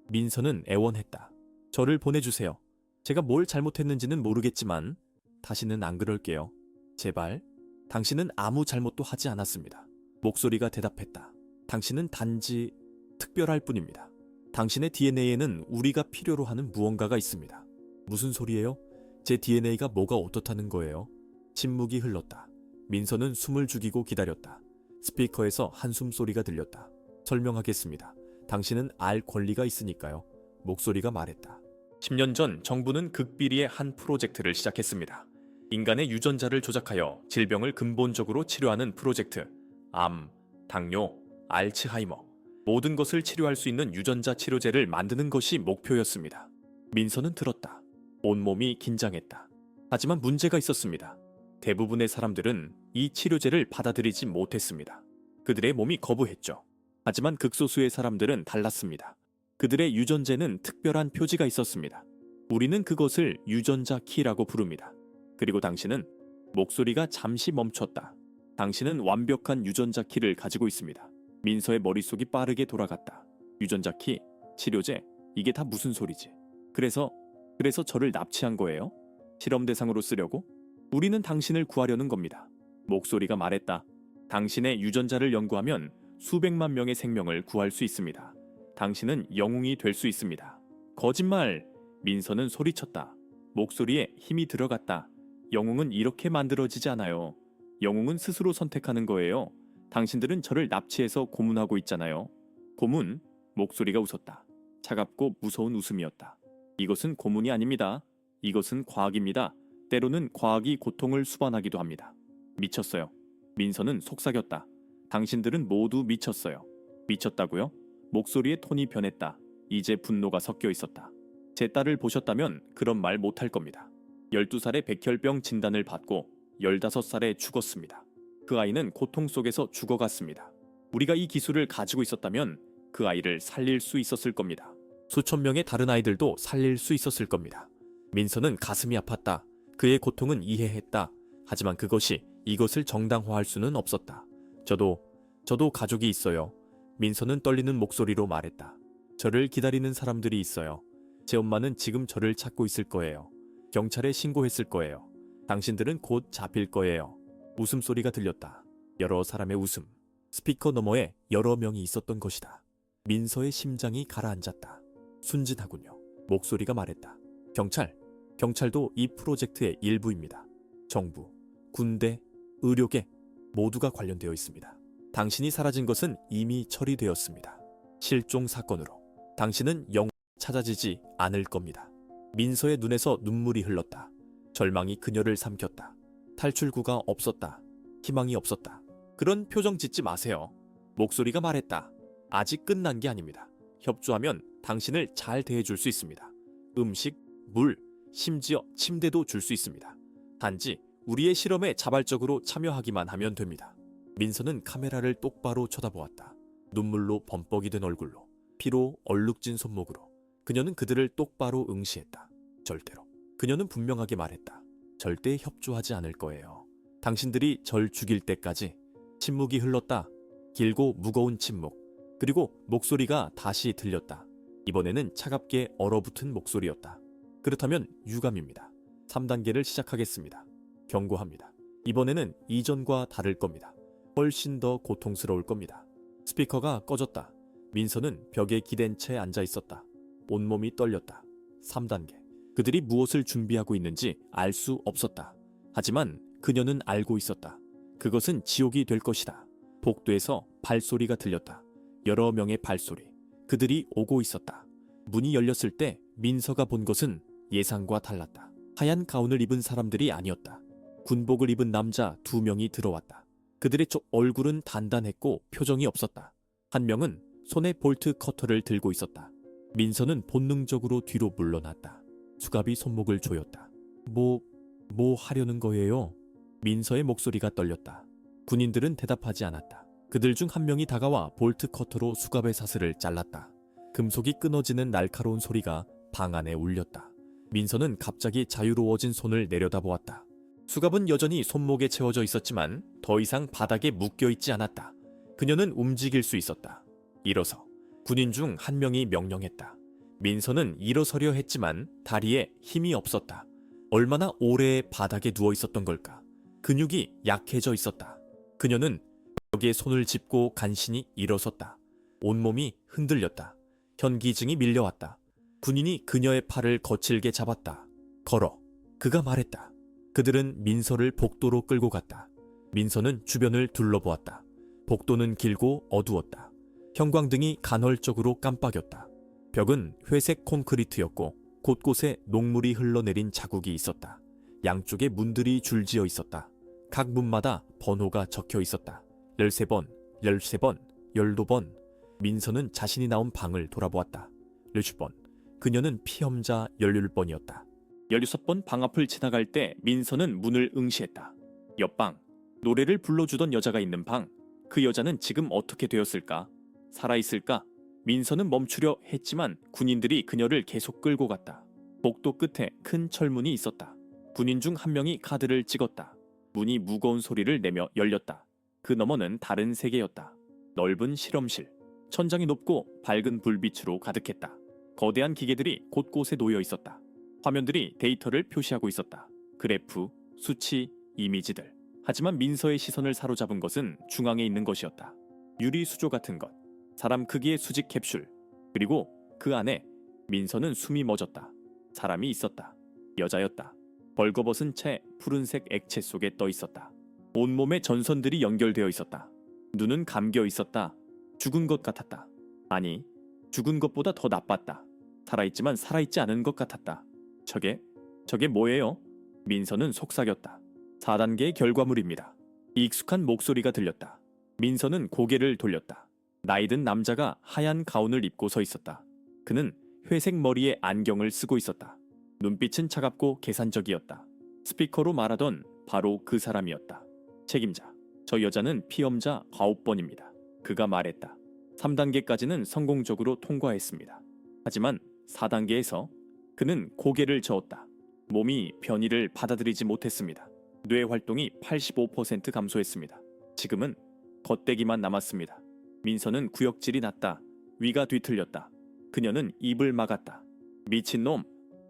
민서는 애원했다. 저를 보내주세요. 제가 뭘 잘못했는지는 모르겠지만 다시는 안 그럴게요. 제발. 당신은 아무 잘못도 하지 않았습니다. 목소리가 대답했다. 당신은 단지 특별할 뿐입니다. 당신의 DNA에는 우리가 필요로 하는 무언가가 있습니다. 무슨 소리예요? 제 DNA가 뭐가 어떻다는 거예요? 침묵이 흘렀다. 민서는 숨을 죽이고 기다렸다. 스피커에서 한숨 소리가 들렸다. 설명하겠습니다. 당신은 알 권리가 있으니까요. 목소리가 말했다. 10년 전 정부는 극비리의 한 프로젝트를 시작했습니다. 인간의 유전자를 조작하여 질병을 근본적으로 치료하는 프로젝트. 암, 당뇨, 알츠하이머. 모든 것을 치료할 수 있는 유전자 치료제를 만드는 것이 목표였습니다. 민서는 들었다. 온몸이 긴장했다. 하지만 문제가 있었습니다. 대부분의 사람들은 이 치료제를 받아들이지 못했습니다. 그들의 몸이 거부했죠. 하지만 극소수의 사람들은 달랐습니다. 그들의 유전자에는 특별한 표지가 있었습니다. 우리는 그것을 유전자 키라고 부릅니다. 그리고 당신은 목소리가 잠시 멈췄다. 당신은 완벽한 유전자 키를 가지고 있습니다. 민서의 머릿속이 빠르게 돌아갔다. 유전자 키, 치료제, 이게 다 무슨 소리지? 그래서 저를 납치한 거예요? 실험 대상으로 쓰려고? 우리는 당신을 구하려는 겁니다. 목소리가 말했다. 당신의 유전자를 연구하면 수백만 명의 생명을 구할 수 있습니다. 당신은 영웅이 될 수 있습니다. 거짓말! 민서는 소리쳤다. 목소리에 힘이 들어갔다. 영웅은 이렇게 만들어지지 않아요. 영웅은 스스로 선택하는 거예요. 당신들은 저를 납치해서 고문하고 있잖아요. 고문? 목소리가 웃었다. 차갑고 무서운 웃음이었다. 이것은 고문이 아닙니다. 이것은 과학입니다. 때로는 과학이 고통을 수반하기도 합니다. 미쳤어요. 민서는 속삭였다. 당신들은 모두 미쳤어요. 미쳤다고요? 목소리의 톤이 변했다. 이제 분노가 섞여 있었다. 제 딸을 보셨다면 그런 말 못할 겁니다. 12살에 백혈병 진단을 받고 15살에 죽었습니다. 그 아이는 고통 속에서 죽어갔습니다. 우리가 이 기술을 가지고 있었다면 그 아이를 살릴 수 있었을 겁니다. 수천 명의 다른 아이들도 살릴 수 있었을 겁니다. 민서는 가슴이 아팠다. 그의 고통은 이해했다. 하지만 그것이 이것을 정당화할 수는 없었다. 저도 가족이 있어요. 민서는 떨리는 목소리로 말했다. 저를 기다리는 사람들이 있어요. 제 엄마는 지금 저를 찾고 있을 거예요. 경찰에 신고했을 거예요. 당신들은 곧 잡힐 거예요. 웃음소리가 들렸다. 여러 사람의 웃음. 스피커 너머에 여러 명이 있었던 것이다. 민서의 심장이 가라앉았다. 순진하군요. 목소리가 말했다. 경찰도 이 프로젝트의 일부입니다. 정부, 군대, 의료계 모두가 관련되어 있습니다. 당신이 사라진 것은 이미 처리되었습니다. 실종 사건으로. 당신은 영원히 찾아지지 않을 겁니다. 민서의 눈에서 눈물이 흘렀다. 절망이 그녀를 삼켰다. 탈출구가 없었다. 희망이 없었다. 그런 표정 짓지 마세요. 목소리가 말했다. 아직 끝난 게 아닙니다. 협조하면 당신을 잘 대해줄 수 있습니다. 음식, 물, 심지어 침대도 줄 수 있습니다. 단지 우리의 실험에 자발적으로 참여하기만 하면 됩니다. 민서는 카메라를 똑바로 쳐다보았다. 눈물로 범벅이 된 얼굴로, 피로 얼룩진 손목으로. 그녀는 그들을 똑바로 응시했다. 절대로. 그녀는 분명하게 말했다. 절대 협조하지 않을 거예요. 당신들이 절 죽일 때까지. 침묵이 흘렀다. 길고 무거운 침묵. 그리고 목소리가 다시 들렸다. 이번에는 차갑게 얼어붙은 목소리였다. 그렇다면 유감입니다. 3단계를 시작하겠습니다. 경고합니다. 이번에는 이전과 다를 겁니다. 훨씬 더 고통스러울 겁니다. 스피커가 꺼졌다. 민서는 벽에 기댄 채 앉아 있었다. 온몸이 떨렸다. 3단계. 그들이 무엇을 준비하고 있는지 알 수 없었다. 하지만 그녀는 알고 있었다. 그것은 지옥이 될 것이다. 복도에서 발소리가 들렸다. 여러 명의 발소리. 그들이 오고 있었다. 문이 열렸을 때 민서가 본 것은 예상과 달랐다. 하얀 가운을 입은 사람들이 아니었다. 군복을 입은 남자 2명이 들어왔다. 그들의 얼굴은 단단했고 표정이 없었다. 한 명은 손에 볼트 커터를 들고 있었다. 민서는 본능적으로 뒤로 물러났다. 수갑이 손목을 조였다. 뭐 하려는 거예요? 민서의 목소리가 떨렸다. 군인들은 대답하지 않았다. 그들 중 한 명이 다가와 볼트 커터로 수갑의 사슬을 잘랐다. 금속이 끊어지는 날카로운 소리가 방 안에 울렸다. 민서는 갑자기 자유로워진 손을 내려다보았다. 수갑은 여전히 손목에 채워져 있었지만 더 이상 바닥에 묶여있지 않았다. 그녀는 움직일 수 있었다. 일어서. 군인 중 한 명이 명령했다. 민서는 일어서려 했지만 다리에 힘이 없었다. 얼마나 오래 바닥에 누워 있었던 걸까? 근육이 약해져 있었다. 그녀는 벽에 손을 짚고 간신히 일어섰다. 온몸이 흔들렸다. 현기증이 밀려왔다. 군인이 그녀의 팔을 거칠게 잡았다. 걸어. 그가 말했다. 그들은 민서를 복도로 끌고 갔다. 민서는 주변을 둘러보았다. 복도는 길고 어두웠다. 형광등이 간헐적으로 깜빡였다. 벽은 회색 콘크리트였고 곳곳에 녹물이 흘러내린 자국이 있었다. 양쪽에 문들이 줄지어 있었다. 각 문마다 번호가 적혀 있었다. 13번, 13번, 12번. 민서는 자신이 나온 방을 돌아보았다. 60번. 그녀는 피험자 17번이었다. 16번 방 앞을 지나갈 때 민서는 문을 응시했다. 옆방. 노래를 불러주던 여자가 있는 방. 그 여자는 지금 어떻게 되었을까? 살아있을까? 민서는 멈추려 했지만 군인들이 그녀를 계속 끌고 갔다. 복도 끝에 큰 철문이 있었다. 군인 중 한 명이 카드를 찍었다. 문이 무거운 소리를 내며 열렸다. 그 너머는 다른 세계였다. 넓은 실험실. 천장이 높고 밝은 불빛으로 가득했다. 거대한 기계들이 곳곳에 놓여 있었다. 화면들이 데이터를 표시하고 있었다. 그래프, 수치, 이미지들. 하지만 민서의 시선을 사로잡은 것은 중앙에 있는 것이었다. 유리 수조 같은 것. 사람 크기의 수직 캡슐. 그리고 그 안에 민서는 숨이 멎었다. 사람이 있었다. 여자였다. 벌거벗은 채 푸른색 액체 속에 떠 있었다. 온몸에 전선들이 연결되어 있었다. 눈은 감겨 있었다. 죽은 것 같았다. 아니, 죽은 것보다 더 나빴다. 살아있지만 살아있지 않은 것 같았다. 저게 뭐예요? 민서는 속삭였다. 4단계의 결과물입니다. 익숙한 목소리가 들렸다. 민서는 고개를 돌렸다. 나이든 남자가 하얀 가운을 입고 서 있었다. 그는 회색 머리에 안경을 쓰고 있었다. 눈빛은 차갑고 계산적이었다. 스피커로 말하던 바로 그 사람이었다. 책임자. 저 여자는 피험자 9번입니다. 그가 말했다. 3단계까지는 성공적으로 통과했습니다. 하지만 4단계에서 그는 고개를 저었다. 몸이 변이를 받아들이지 못했습니다. 뇌 활동이 85% 감소했습니다. 지금은 겉대기만 남았습니다. 민서는 구역질이 났다. 위가 뒤틀렸다. 그녀는 입을 막았다. 미친놈.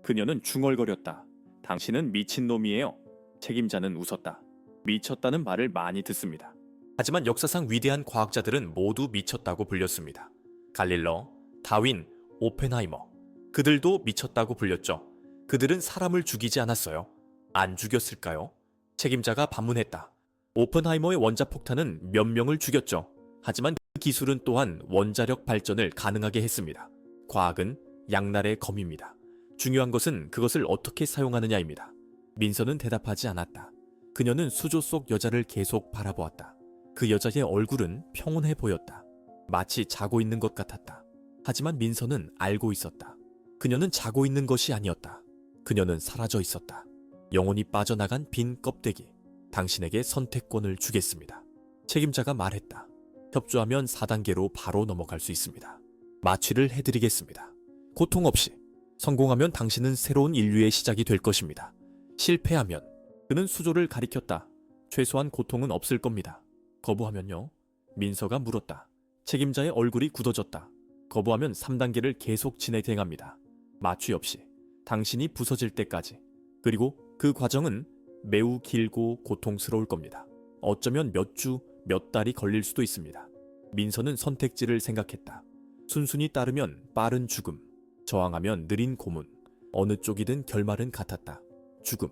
그녀는 중얼거렸다. 당신은 미친놈이에요. 책임자는 웃었다. 미쳤다는 말을 많이 듣습니다. 하지만 역사상 위대한 과학자들은 모두 미쳤다고 불렸습니다. 갈릴러, 다윈, 오펜하이머. 그들도 미쳤다고 불렸죠. 그들은 사람을 죽이지 않았어요. 안 죽였을까요? 책임자가 반문했다. 오펜하이머의 원자폭탄은 몇 명을 죽였죠. 하지만 그 기술은 또한 원자력 발전을 가능하게 했습니다. 과학은 양날의 검입니다. 중요한 것은 그것을 어떻게 사용하느냐입니다. 민서는 대답하지 않았다. 그녀는 수조 속 여자를 계속 바라보았다. 그 여자의 얼굴은 평온해 보였다. 마치 자고 있는 것 같았다. 하지만 민서는 알고 있었다. 그녀는 자고 있는 것이 아니었다. 그녀는 사라져 있었다. 영혼이 빠져나간 빈 껍데기. 당신에게 선택권을 주겠습니다. 책임자가 말했다. 협조하면 4단계로 바로 넘어갈 수 있습니다. 마취를 해드리겠습니다. 고통 없이. 성공하면 당신은 새로운 인류의 시작이 될 것입니다. 실패하면. 그는 수조를 가리켰다. 최소한 고통은 없을 겁니다. 거부하면요? 민서가 물었다. 책임자의 얼굴이 굳어졌다. 거부하면 3단계를 계속 진행합니다. 마취 없이. 당신이 부서질 때까지. 그리고 그 과정은 매우 길고 고통스러울 겁니다. 어쩌면 몇 주, 몇 달이 걸릴 수도 있습니다. 민서는 선택지를 생각했다. 순순히 따르면 빠른 죽음, 저항하면 느린 고문. 어느 쪽이든 결말은 같았다. 죽음.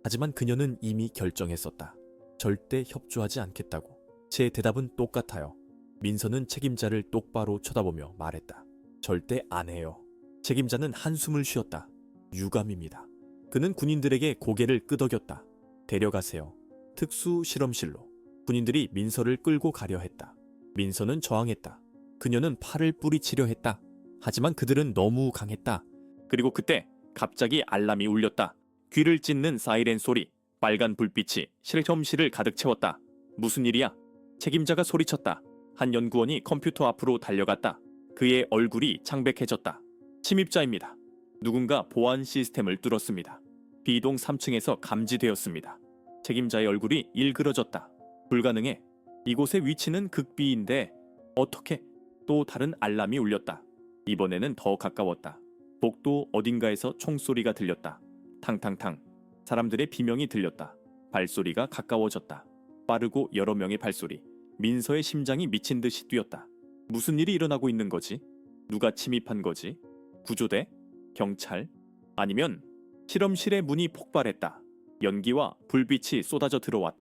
하지만 그녀는 이미 결정했었다. 절대 협조하지 않겠다고. 제 대답은 똑같아요. 민서는 책임자를 똑바로 쳐다보며 말했다. 절대 안 해요. 책임자는 한숨을 쉬었다. 유감입니다. 그는 군인들에게 고개를 끄덕였다. 데려가세요. 특수 실험실로. 군인들이 민서를 끌고 가려 했다. 민서는 저항했다. 그녀는 팔을 뿌리치려 했다. 하지만 그들은 너무 강했다. 그리고 그때 갑자기 알람이 울렸다. 귀를 찢는 사이렌 소리, 빨간 불빛이 실험실을 가득 채웠다. 무슨 일이야? 책임자가 소리쳤다. 한 연구원이 컴퓨터 앞으로 달려갔다. 그의 얼굴이 창백해졌다. 침입자입니다. 누군가 보안 시스템을 뚫었습니다. B동 3층에서 감지되었습니다. 책임자의 얼굴이 일그러졌다. 불가능해. 이곳의 위치는 극비인데 어떻게? 또 다른 알람이 울렸다. 이번에는 더 가까웠다. 복도 어딘가에서 총소리가 들렸다. 탕탕탕. 사람들의 비명이 들렸다. 발소리가 가까워졌다. 빠르고 여러 명의 발소리. 민서의 심장이 미친 듯이 뛰었다. 무슨 일이 일어나고 있는 거지? 누가 침입한 거지? 구조대? 경찰? 아니면 실험실의 문이 폭발했다. 연기와 불빛이 쏟아져 들어왔다.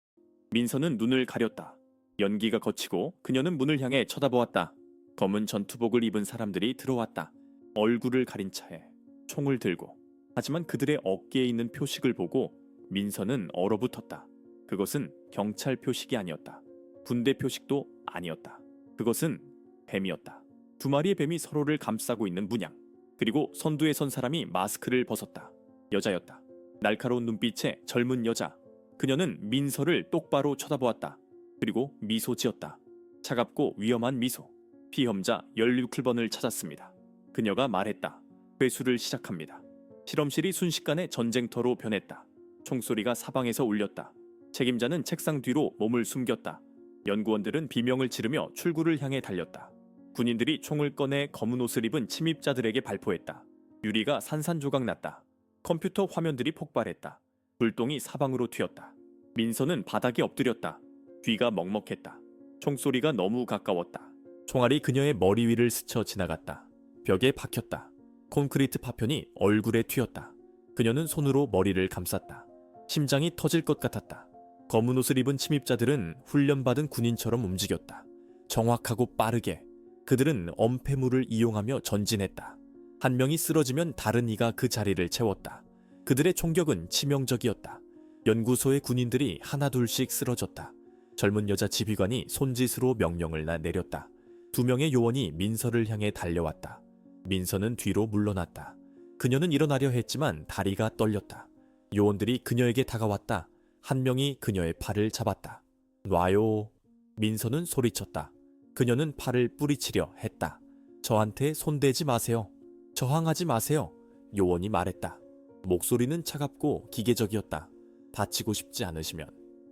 민서는 눈을 가렸다. 연기가 거치고 그녀는 문을 향해 쳐다보았다. 검은 전투복을 입은 사람들이 들어왔다. 얼굴을 가린 차에 총을 들고. 하지만 그들의 어깨에 있는 표식을 보고 민서는 얼어붙었다. 그것은 경찰 표식이 아니었다. 군대 표식도 아니었다. 그것은 뱀이었다. 두 마리의 뱀이 서로를 감싸고 있는 문양. 그리고 선두에 선 사람이 마스크를 벗었다. 여자였다. 날카로운 눈빛의 젊은 여자. 그녀는 민서를 똑바로 쳐다보았다. 그리고 미소 지었다. 차갑고 위험한 미소. 피험자 16번을 찾았습니다. 그녀가 말했다. 회수를 시작합니다. 실험실이 순식간에 전쟁터로 변했다. 총소리가 사방에서 울렸다. 책임자는 책상 뒤로 몸을 숨겼다. 연구원들은 비명을 지르며 출구를 향해 달렸다. 군인들이 총을 꺼내 검은 옷을 입은 침입자들에게 발포했다. 유리가 산산조각 났다. 컴퓨터 화면들이 폭발했다. 불똥이 사방으로 튀었다. 민서는 바닥에 엎드렸다. 귀가 먹먹했다. 총소리가 너무 가까웠다. 총알이 그녀의 머리 위를 스쳐 지나갔다. 벽에 박혔다. 콘크리트 파편이 얼굴에 튀었다. 그녀는 손으로 머리를 감쌌다. 심장이 터질 것 같았다. 검은 옷을 입은 침입자들은 훈련받은 군인처럼 움직였다. 정확하고 빠르게. 그들은 엄폐물을 이용하며 전진했다. 한 명이 쓰러지면 다른 이가 그 자리를 채웠다. 그들의 총격은 치명적이었다. 연구소의 군인들이 하나둘씩 쓰러졌다. 젊은 여자 지휘관이 손짓으로 명령을 내렸다. 두 명의 요원이 민서를 향해 달려왔다. 민서는 뒤로 물러났다. 그녀는 일어나려 했지만 다리가 떨렸다. 요원들이 그녀에게 다가왔다. 한 명이 그녀의 팔을 잡았다. 놔요. 민서는 소리쳤다. 그녀는 팔을 뿌리치려 했다. 저한테 손대지 마세요. 저항하지 마세요. 요원이 말했다. 목소리는 차갑고 기계적이었다. 다치고 싶지 않으시면.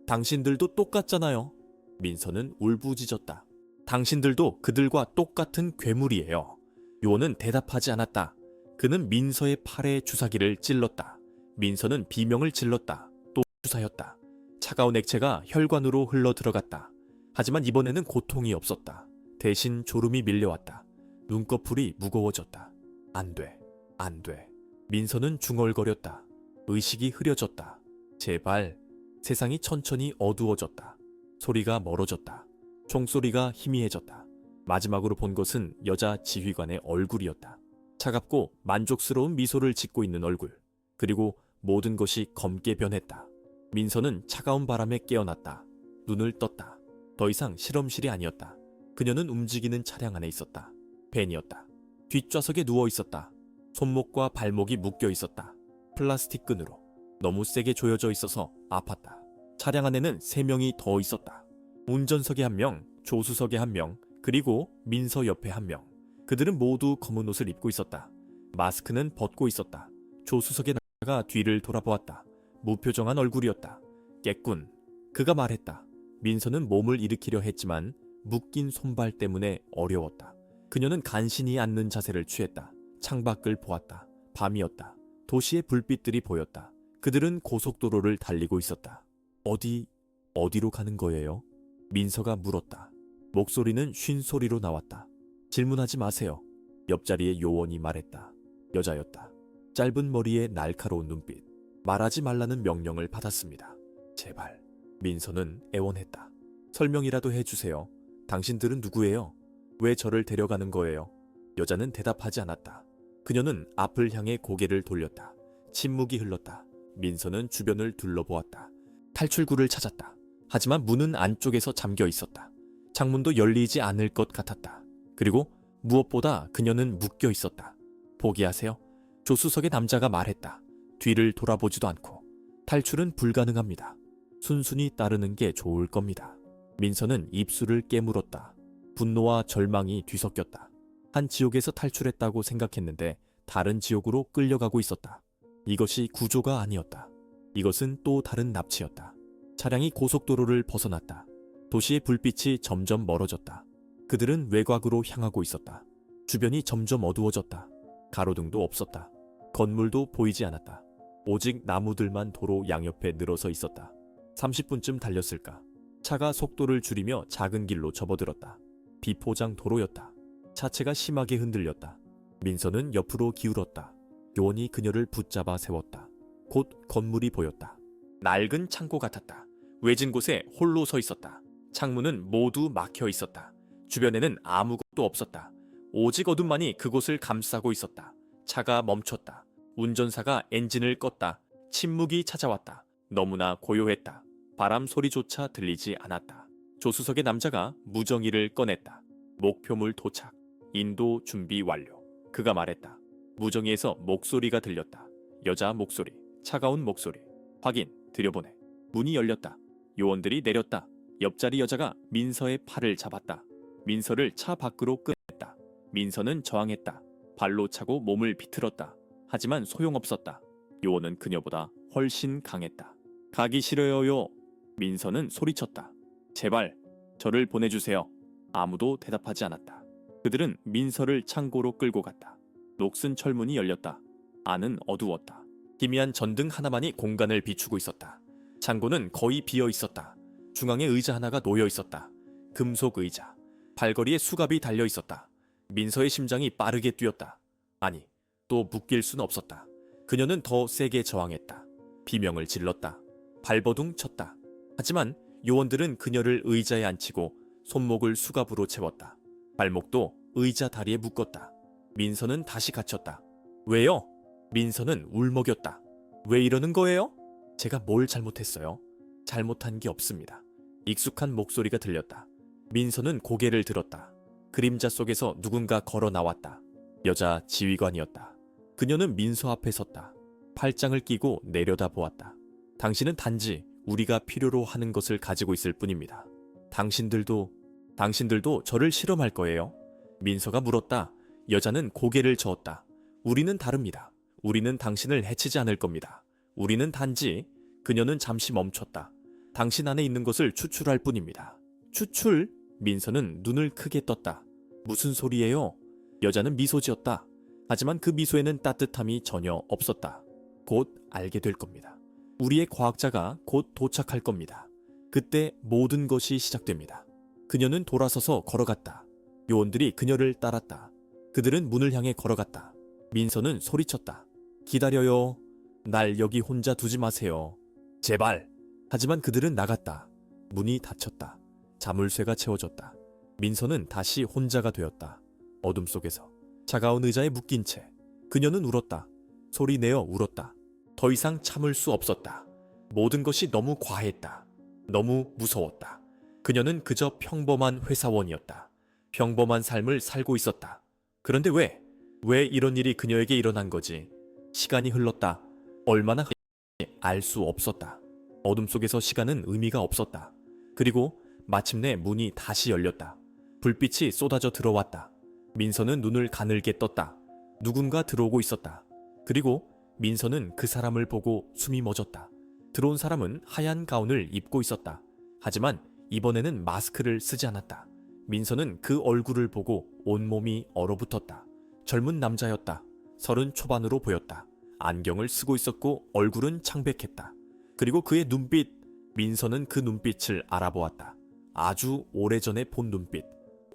당신들도 똑같잖아요. 민서는 울부짖었다. 당신들도 그들과 똑같은 괴물이에요. 요원은 대답하지 않았다. 그는 민서의 팔에 주사기를 찔렀다. 민서는 비명을 질렀다. 또 주사였다. 차가운 액체가 혈관으로 흘러 들어갔다. 하지만 이번에는 고통이 없었다. 대신 졸음이 밀려왔다. 눈꺼풀이 무거워졌다. 안 돼. 안 돼. 민서는 중얼거렸다. 의식이 흐려졌다. 제발. 세상이 천천히 어두워졌다. 소리가 멀어졌다. 총소리가 희미해졌다. 마지막으로 본 것은 여자 지휘관의 얼굴이었다. 차갑고 만족스러운 미소를 짓고 있는 얼굴. 그리고 모든 것이 검게 변했다. 민서는 차가운 바람에 깨어났다. 눈을 떴다. 더 이상 실험실이 아니었다. 그녀는 움직이는 차량 안에 있었다. 벤이었다. 뒷좌석에 누워 있었다. 손목과 발목이 묶여 있었다. 플라스틱 끈으로. 너무 세게 조여져 있어서 아팠다. 차량 안에는 3명이 더 있었다. 운전석에 1명, 조수석에 1명, 그리고 민서 옆에 1명. 그들은 모두 검은 옷을 입고 있었다. 마스크는 벗고 있었다. 조수석에 나가 뒤를 돌아보았다. 무표정한 얼굴이었다. 깼군. 그가 말했다. 민서는 몸을 일으키려 했지만 묶인 손발 때문에 어려웠다. 그녀는 간신히 앉는 자세를 취했다. 창밖을 보았다. 밤이었다. 도시의 불빛들이 보였다. 그들은 고속도로를 달리고 있었다. 어디로 가는 거예요? 민서가 물었다. 목소리는 쉰 소리로 나왔다. 질문하지 마세요. 옆자리의 요원이 말했다. 여자였다. 짧은 머리에 날카로운 눈빛. 말하지 말라는 명령을 받았습니다. 제발. 민서는 애원했다. 설명이라도 해주세요. 당신들은 누구예요? 왜 저를 데려가는 거예요? 여자는 대답하지 않았다. 그녀는 앞을 향해 고개를 돌렸다. 침묵이 흘렀다. 민서는 주변을 둘러보았다. 탈출구를 찾았다. 하지만 문은 안쪽에서 잠겨 있었다. 창문도 열리지 않을 것 같았다. 그리고 무엇보다 그녀는 묶여 있었다. 포기하세요. 조수석의 남자가 말했다. 뒤를 돌아보지도 않고. 탈출은 불가능합니다. 순순히 따르는 게 좋을 겁니다. 민서는 입술을 깨물었다. 분노와 절망이 뒤섞였다. 한 지옥에서 탈출했다고 생각했는데 다른 지옥으로 끌려가고 있었다. 이것이 구조가 아니었다. 이것은 또 다른 납치였다. 차량이 고속도로를 벗어났다. 도시의 불빛이 점점 멀어졌다. 그들은 외곽으로 향하고 있었다. 주변이 점점 어두워졌다. 가로등도 없었다. 건물도 보이지 않았다. 오직 나무들만 도로 양옆에 늘어서 있었다. 30분쯤 달렸을까. 차가 속도를 줄이며 작은 길로 접어들었다. 비포장 도로였다. 차체가 심하게 흔들렸다. 민서는 옆으로 기울었다. 요원이 그녀를 붙잡아 세웠다. 곧 건물이 보였다. 낡은 창고 같았다. 외진 곳에 홀로 서 있었다. 창문은 모두 막혀 있었다. 주변에는 아무것도 없었다. 오직 어둠만이 그곳을 감싸고 있었다. 차가 멈췄다. 운전사가 엔진을 껐다. 침묵이 찾아왔다. 너무나 고요했다. 바람 소리조차 들리지 않았다. 조수석의 남자가 무정이를 꺼냈다. 목표물 도착. 인도 준비 완료. 그가 말했다. 무정이에서 목소리가 들렸다. 여자 목소리. 차가운 목소리. 확인. 들여보내. 문이 열렸다. 요원들이 내렸다. 옆자리 여자가 민서의 팔을 잡았다. 민서를 차 밖으로 끌었다. 민서는 저항했다. 발로 차고 몸을 비틀었다. 하지만 소용없었다. 요원은 그녀보다 훨씬 강했다. 가기 싫어요. 민서는 소리쳤다. 제발 저를 보내주세요. 아무도 대답하지 않았다. 그들은 민서를 창고로 끌고 갔다. 녹슨 철문이 열렸다. 안은 어두웠다. 희미한 전등 하나만이 공간을 비추고 있었다. 창고는 거의 비어 있었다. 중앙에 의자 하나가 놓여 있었다. 금속 의자. 발걸이에 수갑이 달려 있었다. 민서의 심장이 빠르게 뛰었다. 아니, 또 묶일 순 없었다. 그녀는 더 세게 저항했다. 비명을 질렀다. 발버둥 쳤다. 하지만 요원들은 그녀를 의자에 앉히고 손목을 수갑으로 채웠다. 발목도 의자 다리에 묶었다. 민서는 다시 갇혔다. 왜요? 민서는 울먹였다. 왜 이러는 거예요? 제가 뭘 잘못했어요? 잘못한 게 없습니다. 익숙한 목소리가 들렸다. 민서는 고개를 들었다. 그림자 속에서 누군가 걸어 나왔다. 여자 지휘관이었다. 그녀는 민서 앞에 섰다. 팔짱을 끼고 내려다 보았다. 당신은 단지 우리가 필요로 하는 것을 가지고 있을 뿐입니다. 당신들도 저를 실험할 거예요? 민서가 물었다. 여자는 고개를 저었다. 우리는 다릅니다. 우리는 당신을 해치지 않을 겁니다. 우리는 단지. 그녀는 잠시 멈췄다. 당신 안에 있는 것을 추출할 뿐입니다. 추출? 민서는 눈을 크게 떴다. 무슨 소리예요? 여자는 미소 지었다. 하지만 그 미소에는 따뜻함이 전혀 없었다. 곧 알게 될 겁니다. 우리의 과학자가 곧 도착할 겁니다. 그때 모든 것이 시작됩니다. 그녀는 돌아서서 걸어갔다. 요원들이 그녀를 따랐다. 그들은 문을 향해 걸어갔다. 민서는 소리쳤다. 기다려요. 날 여기 혼자 두지 마세요. 제발. 하지만 그들은 나갔다. 문이 닫혔다. 자물쇠가 채워졌다. 민서는 다시 혼자가 되었다. 어둠 속에서 차가운 의자에 묶인 채 그녀는 울었다. 소리내어 울었다. 더 이상 참을 수 없었다. 모든 것이 너무 과했다. 너무 무서웠다. 그녀는 그저 평범한 회사원이었다. 평범한 삶을 살고 있었다. 그런데 왜 이런 일이 그녀에게 일어난 거지? 시간이 흘렀다. 얼마나 흘렀는지 알 수 없었다. 어둠 속에서 시간은 의미가 없었다. 그리고 마침내 문이 다시 열렸다. 불빛이 쏟아져 들어왔다. 민서는 눈을 가늘게 떴다. 누군가 들어오고 있었다. 그리고 민서는 그 사람을 보고 숨이 멎었다. 들어온 사람은 하얀 가운을 입고 있었다. 하지만 이번에는 마스크를 쓰지 않았다. 민서는 그 얼굴을 보고 온몸이 얼어붙었다. 젊은 남자였다. 30 초반으로 보였다. 안경을 쓰고 있었고 얼굴은 창백했다. 그리고 그의 눈빛, 민서는 그 눈빛을 알아보았다. 아주 오래전에 본 눈빛.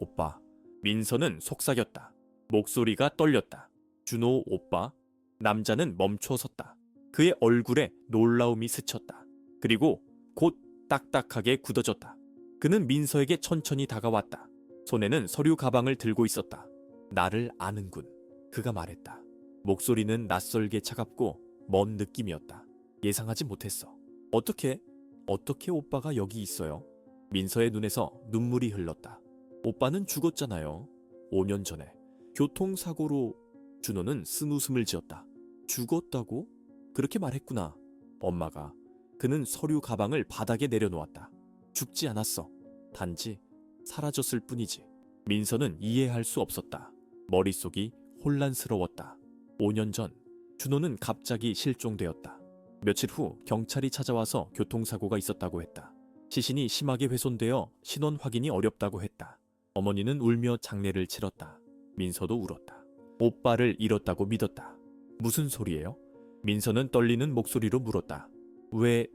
오빠. 민서는 속삭였다. 목소리가 떨렸다. 준호 오빠. 남자는 멈춰 섰다. 그의 얼굴에 놀라움이 스쳤다. 그리고 곧 딱딱하게 굳어졌다. 그는 민서에게 천천히 다가왔다. 손에는 서류 가방을 들고 있었다. 나를 아는군. 그가 말했다. 목소리는 낯설게 차갑고 먼 느낌이었다. 예상하지 못했어. 어떻게 오빠가 여기 있어요? 민서의 눈에서 눈물이 흘렀다. 오빠는 죽었잖아요. 5년 전에. 교통사고로. 준호는 쓴웃음을 지었다. 죽었다고? 그렇게 말했구나. 엄마가. 그는 서류 가방을 바닥에 내려놓았다. 죽지 않았어. 단지 사라졌을 뿐이지. 민서는 이해할 수 없었다. 머릿속이 혼란스러웠다. 5년 전 준호는 갑자기 실종되었다. 며칠 후 경찰이 찾아와서 교통사고가 있었다고 했다. 시신이 심하게 훼손되어 신원 확인이 어렵다고 했다. 어머니는 울며 장례를 치렀다. 민서도 울었다. 오빠를 잃었다고 믿었다. 무슨 소리예요? 민서는 떨리는 목소리로 물었다. 왜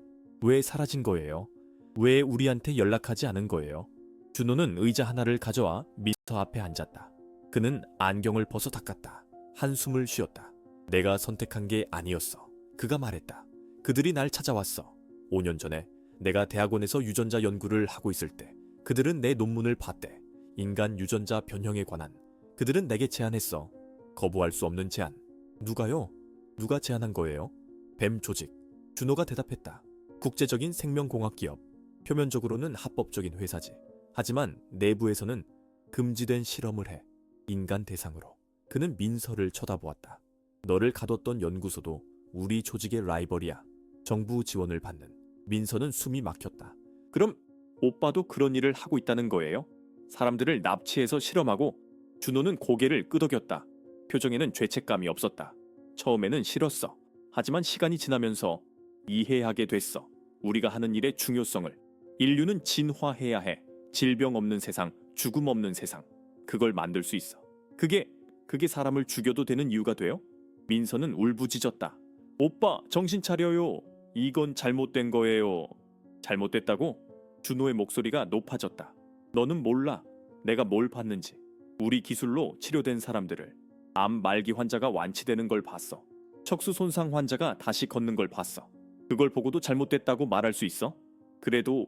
사라진 거예요? 왜 우리한테 연락하지 않은 거예요? 준호는 의자 하나를 가져와 민서 앞에 앉았다. 그는 안경을 벗어 닦았다. 한숨을 쉬었다. 내가 선택한 게 아니었어. 그가 말했다. 그들이 날 찾아왔어. 5년 전에 내가 대학원에서 유전자 연구를 하고 있을 때 그들은 내 논문을 봤대. 인간 유전자 변형에 관한. 그들은 내게 제안했어. 거부할 수 없는 제안. 누가요? 누가 제안한 거예요? 뱀 조직. 준호가 대답했다. 국제적인 생명공학 기업. 표면적으로는 합법적인 회사지. 하지만 내부에서는 금지된 실험을 해. 인간 대상으로. 그는 민서를 쳐다보았다. 너를 가뒀던 연구소도 우리 조직의 라이벌이야. 정부 지원을 받는. 민서는 숨이 막혔다. 그럼 오빠도 그런 일을 하고 있다는 거예요? 사람들을 납치해서 실험하고. 준호는 고개를 끄덕였다. 표정에는 죄책감이 없었다. 처음에는 싫었어. 하지만 시간이 지나면서 이해하게 됐어. 우리가 하는 일의 중요성을. 인류는 진화해야 해. 질병 없는 세상, 죽음 없는 세상. 그걸 만들 수 있어. 그게 사람을 죽여도 되는 이유가 돼요? 민서는 울부짖었다. 오빠, 정신 차려요. 이건 잘못된 거예요. 잘못됐다고? 준호의 목소리가 높아졌다. 너는 몰라. 내가 뭘 봤는지. 우리 기술로 치료된 사람들을. 암 말기 환자가 완치되는 걸 봤어. 척수 손상 환자가 다시 걷는 걸 봤어. 그걸 보고도 잘못됐다고 말할 수 있어? 그래도.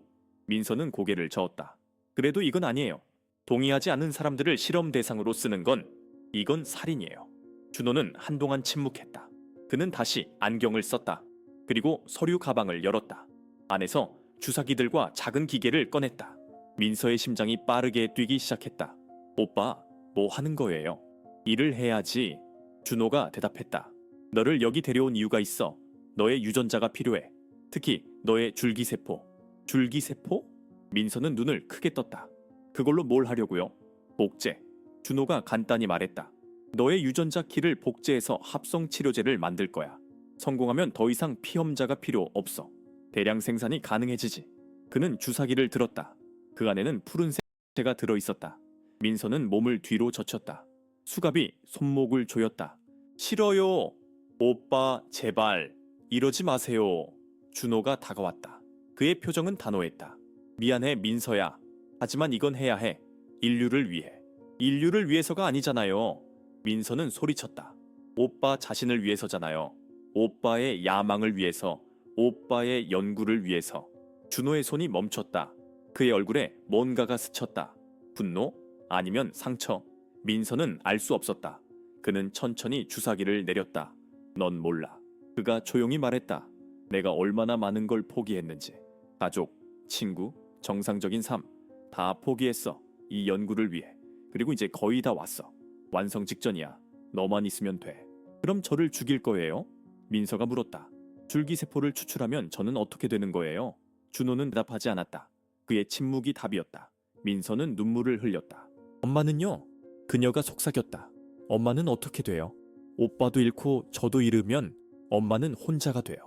민서는 고개를 저었다. 그래도 이건 아니에요. 동의하지 않는 사람들을 실험 대상으로 쓰는 건 이건 살인이에요. 준호는 한동안 침묵했다. 그는 다시 안경을 썼다. 그리고 서류 가방을 열었다. 안에서 주사기들과 작은 기계를 꺼냈다. 민서의 심장이 빠르게 뛰기 시작했다. 오빠, 뭐 하는 거예요? 일을 해야지. 준호가 대답했다. 너를 여기 데려온 이유가 있어. 너의 유전자가 필요해. 특히 너의 줄기세포. 줄기세포? 민서는 눈을 크게 떴다. 그걸로 뭘 하려고요? 복제. 준호가 간단히 말했다. 너의 유전자 키를 복제해서 합성 치료제를 만들 거야. 성공하면 더 이상 피험자가 필요 없어. 대량 생산이 가능해지지. 그는 주사기를 들었다. 그 안에는 푸른색가 들어있었다. 민서는 몸을 뒤로 젖혔다. 수갑이 손목을 조였다. 싫어요. 오빠, 제발. 이러지 마세요. 준호가 다가왔다. 그의 표정은 단호했다. 미안해, 민서야. 하지만 이건 해야 해. 인류를 위해. 인류를 위해서가 아니잖아요. 민서는 소리쳤다. 오빠 자신을 위해서잖아요. 오빠의 야망을 위해서. 오빠의 연구를 위해서. 준호의 손이 멈췄다. 그의 얼굴에 뭔가가 스쳤다. 분노? 아니면 상처? 민서는 알 수 없었다. 그는 천천히 주사기를 내렸다. 넌 몰라. 그가 조용히 말했다. 내가 얼마나 많은 걸 포기했는지. 가족, 친구, 정상적인 삶. 다 포기했어. 이 연구를 위해. 그리고 이제 거의 다 왔어. 완성 직전이야. 너만 있으면 돼. 그럼 저를 죽일 거예요? 민서가 물었다. 줄기세포를 추출하면 저는 어떻게 되는 거예요? 준호는 대답하지 않았다. 그의 침묵이 답이었다. 민서는 눈물을 흘렸다. 엄마는요? 그녀가 속삭였다. 엄마는 어떻게 돼요? 오빠도 잃고 저도 잃으면 엄마는 혼자가 돼요.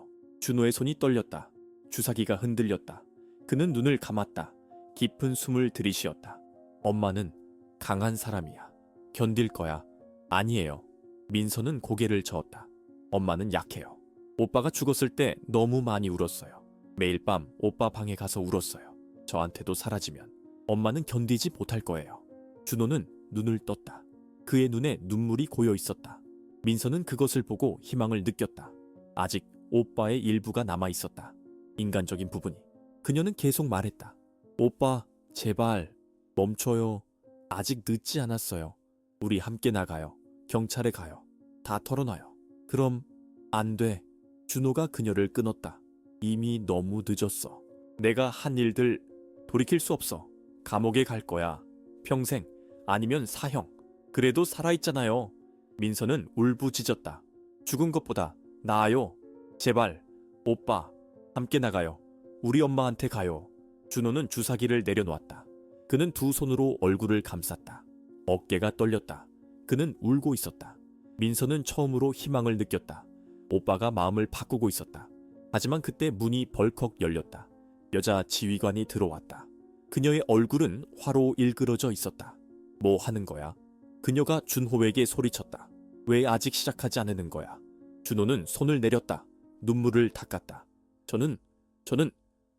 준호의 손이 떨렸다. 주사기가 흔들렸다. 그는 눈을 감았다. 깊은 숨을 들이쉬었다. 엄마는 강한 사람이야. 견딜 거야. 아니에요. 민서는 고개를 저었다. 엄마는 약해요. 오빠가 죽었을 때 너무 많이 울었어요. 매일 밤 오빠 방에 가서 울었어요. 저한테도 사라지면 엄마는 견디지 못할 거예요. 준호는 눈을 떴다. 그의 눈에 눈물이 고여 있었다. 민서는 그것을 보고 희망을 느꼈다. 아직 오빠의 일부가 남아 있었다. 인간적인 부분이. 그녀는 계속 말했다. 오빠, 제발 멈춰요. 아직 늦지 않았어요. 우리 함께 나가요. 경찰에 가요. 다 털어놔요. 그럼 안 돼. 준호가 그녀를 끊었다. 이미 너무 늦었어. 내가 한 일들 돌이킬 수 없어. 감옥에 갈 거야. 평생 아니면 사형. 그래도 살아있잖아요. 민서는 울부짖었다. 죽은 것보다 나아요. 제발 오빠 함께 나가요. 우리 엄마한테 가요. 준호는 주사기를 내려놓았다. 그는 두 손으로 얼굴을 감쌌다. 어깨가 떨렸다. 그는 울고 있었다. 민서는 처음으로 희망을 느꼈다. 오빠가 마음을 바꾸고 있었다. 하지만 그때 문이 벌컥 열렸다. 여자 지휘관이 들어왔다. 그녀의 얼굴은 화로 일그러져 있었다. 뭐 하는 거야? 그녀가 준호에게 소리쳤다. 왜 아직 시작하지 않는 거야? 준호는 손을 내렸다. 눈물을 닦았다. 저는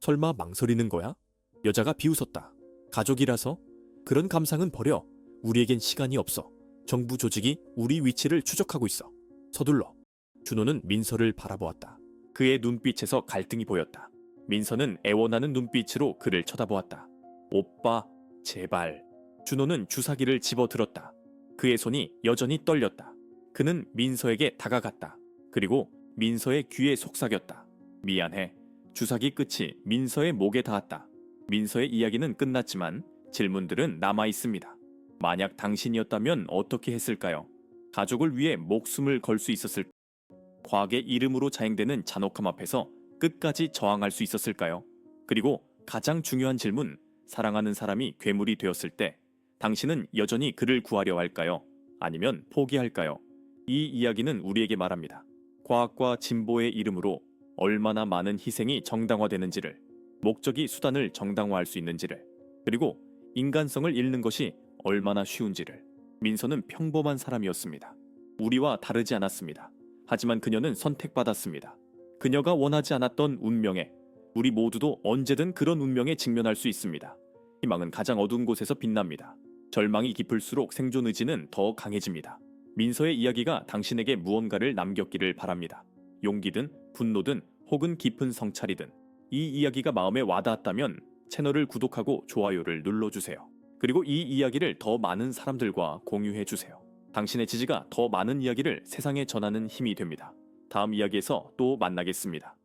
설마 망설이는 거야? 여자가 비웃었다. 가족이라서? 그런 감상은 버려. 우리에겐 시간이 없어. 정부 조직이 우리 위치를 추적하고 있어. 서둘러. 준호는 민서를 바라보았다. 그의 눈빛에서 갈등이 보였다. 민서는 애원하는 눈빛으로 그를 쳐다보았다. 오빠, 제발. 준호는 주사기를 집어들었다. 그의 손이 여전히 떨렸다. 그는 민서에게 다가갔다. 그리고 민서의 귀에 속삭였다. 미안해. 주사기 끝이 민서의 목에 닿았다. 민서의 이야기는 끝났지만 질문들은 남아 있습니다. 만약 당신이었다면 어떻게 했을까요? 가족을 위해 목숨을 걸 수 있었을까요? 과학의 이름으로 자행되는 잔혹함 앞에서 끝까지 저항할 수 있었을까요? 그리고 가장 중요한 질문, 사랑하는 사람이 괴물이 되었을 때 당신은 여전히 그를 구하려 할까요? 아니면 포기할까요? 이 이야기는 우리에게 말합니다. 과학과 진보의 이름으로 얼마나 많은 희생이 정당화되는지를, 목적이 수단을 정당화할 수 있는지를, 그리고 인간성을 잃는 것이 얼마나 쉬운지를. 민서는 평범한 사람이었습니다. 우리와 다르지 않았습니다. 하지만 그녀는 선택받았습니다. 그녀가 원하지 않았던 운명에, 우리 모두도 언제든 그런 운명에 직면할 수 있습니다. 희망은 가장 어두운 곳에서 빛납니다. 절망이 깊을수록 생존 의지는 더 강해집니다. 민서의 이야기가 당신에게 무언가를 남겼기를 바랍니다. 용기든 분노든 혹은 깊은 성찰이든 이 이야기가 마음에 와닿았다면 채널을 구독하고 좋아요를 눌러주세요. 그리고 이 이야기를 더 많은 사람들과 공유해주세요. 당신의 지지가 더 많은 이야기를 세상에 전하는 힘이 됩니다. 다음 이야기에서 또 만나겠습니다.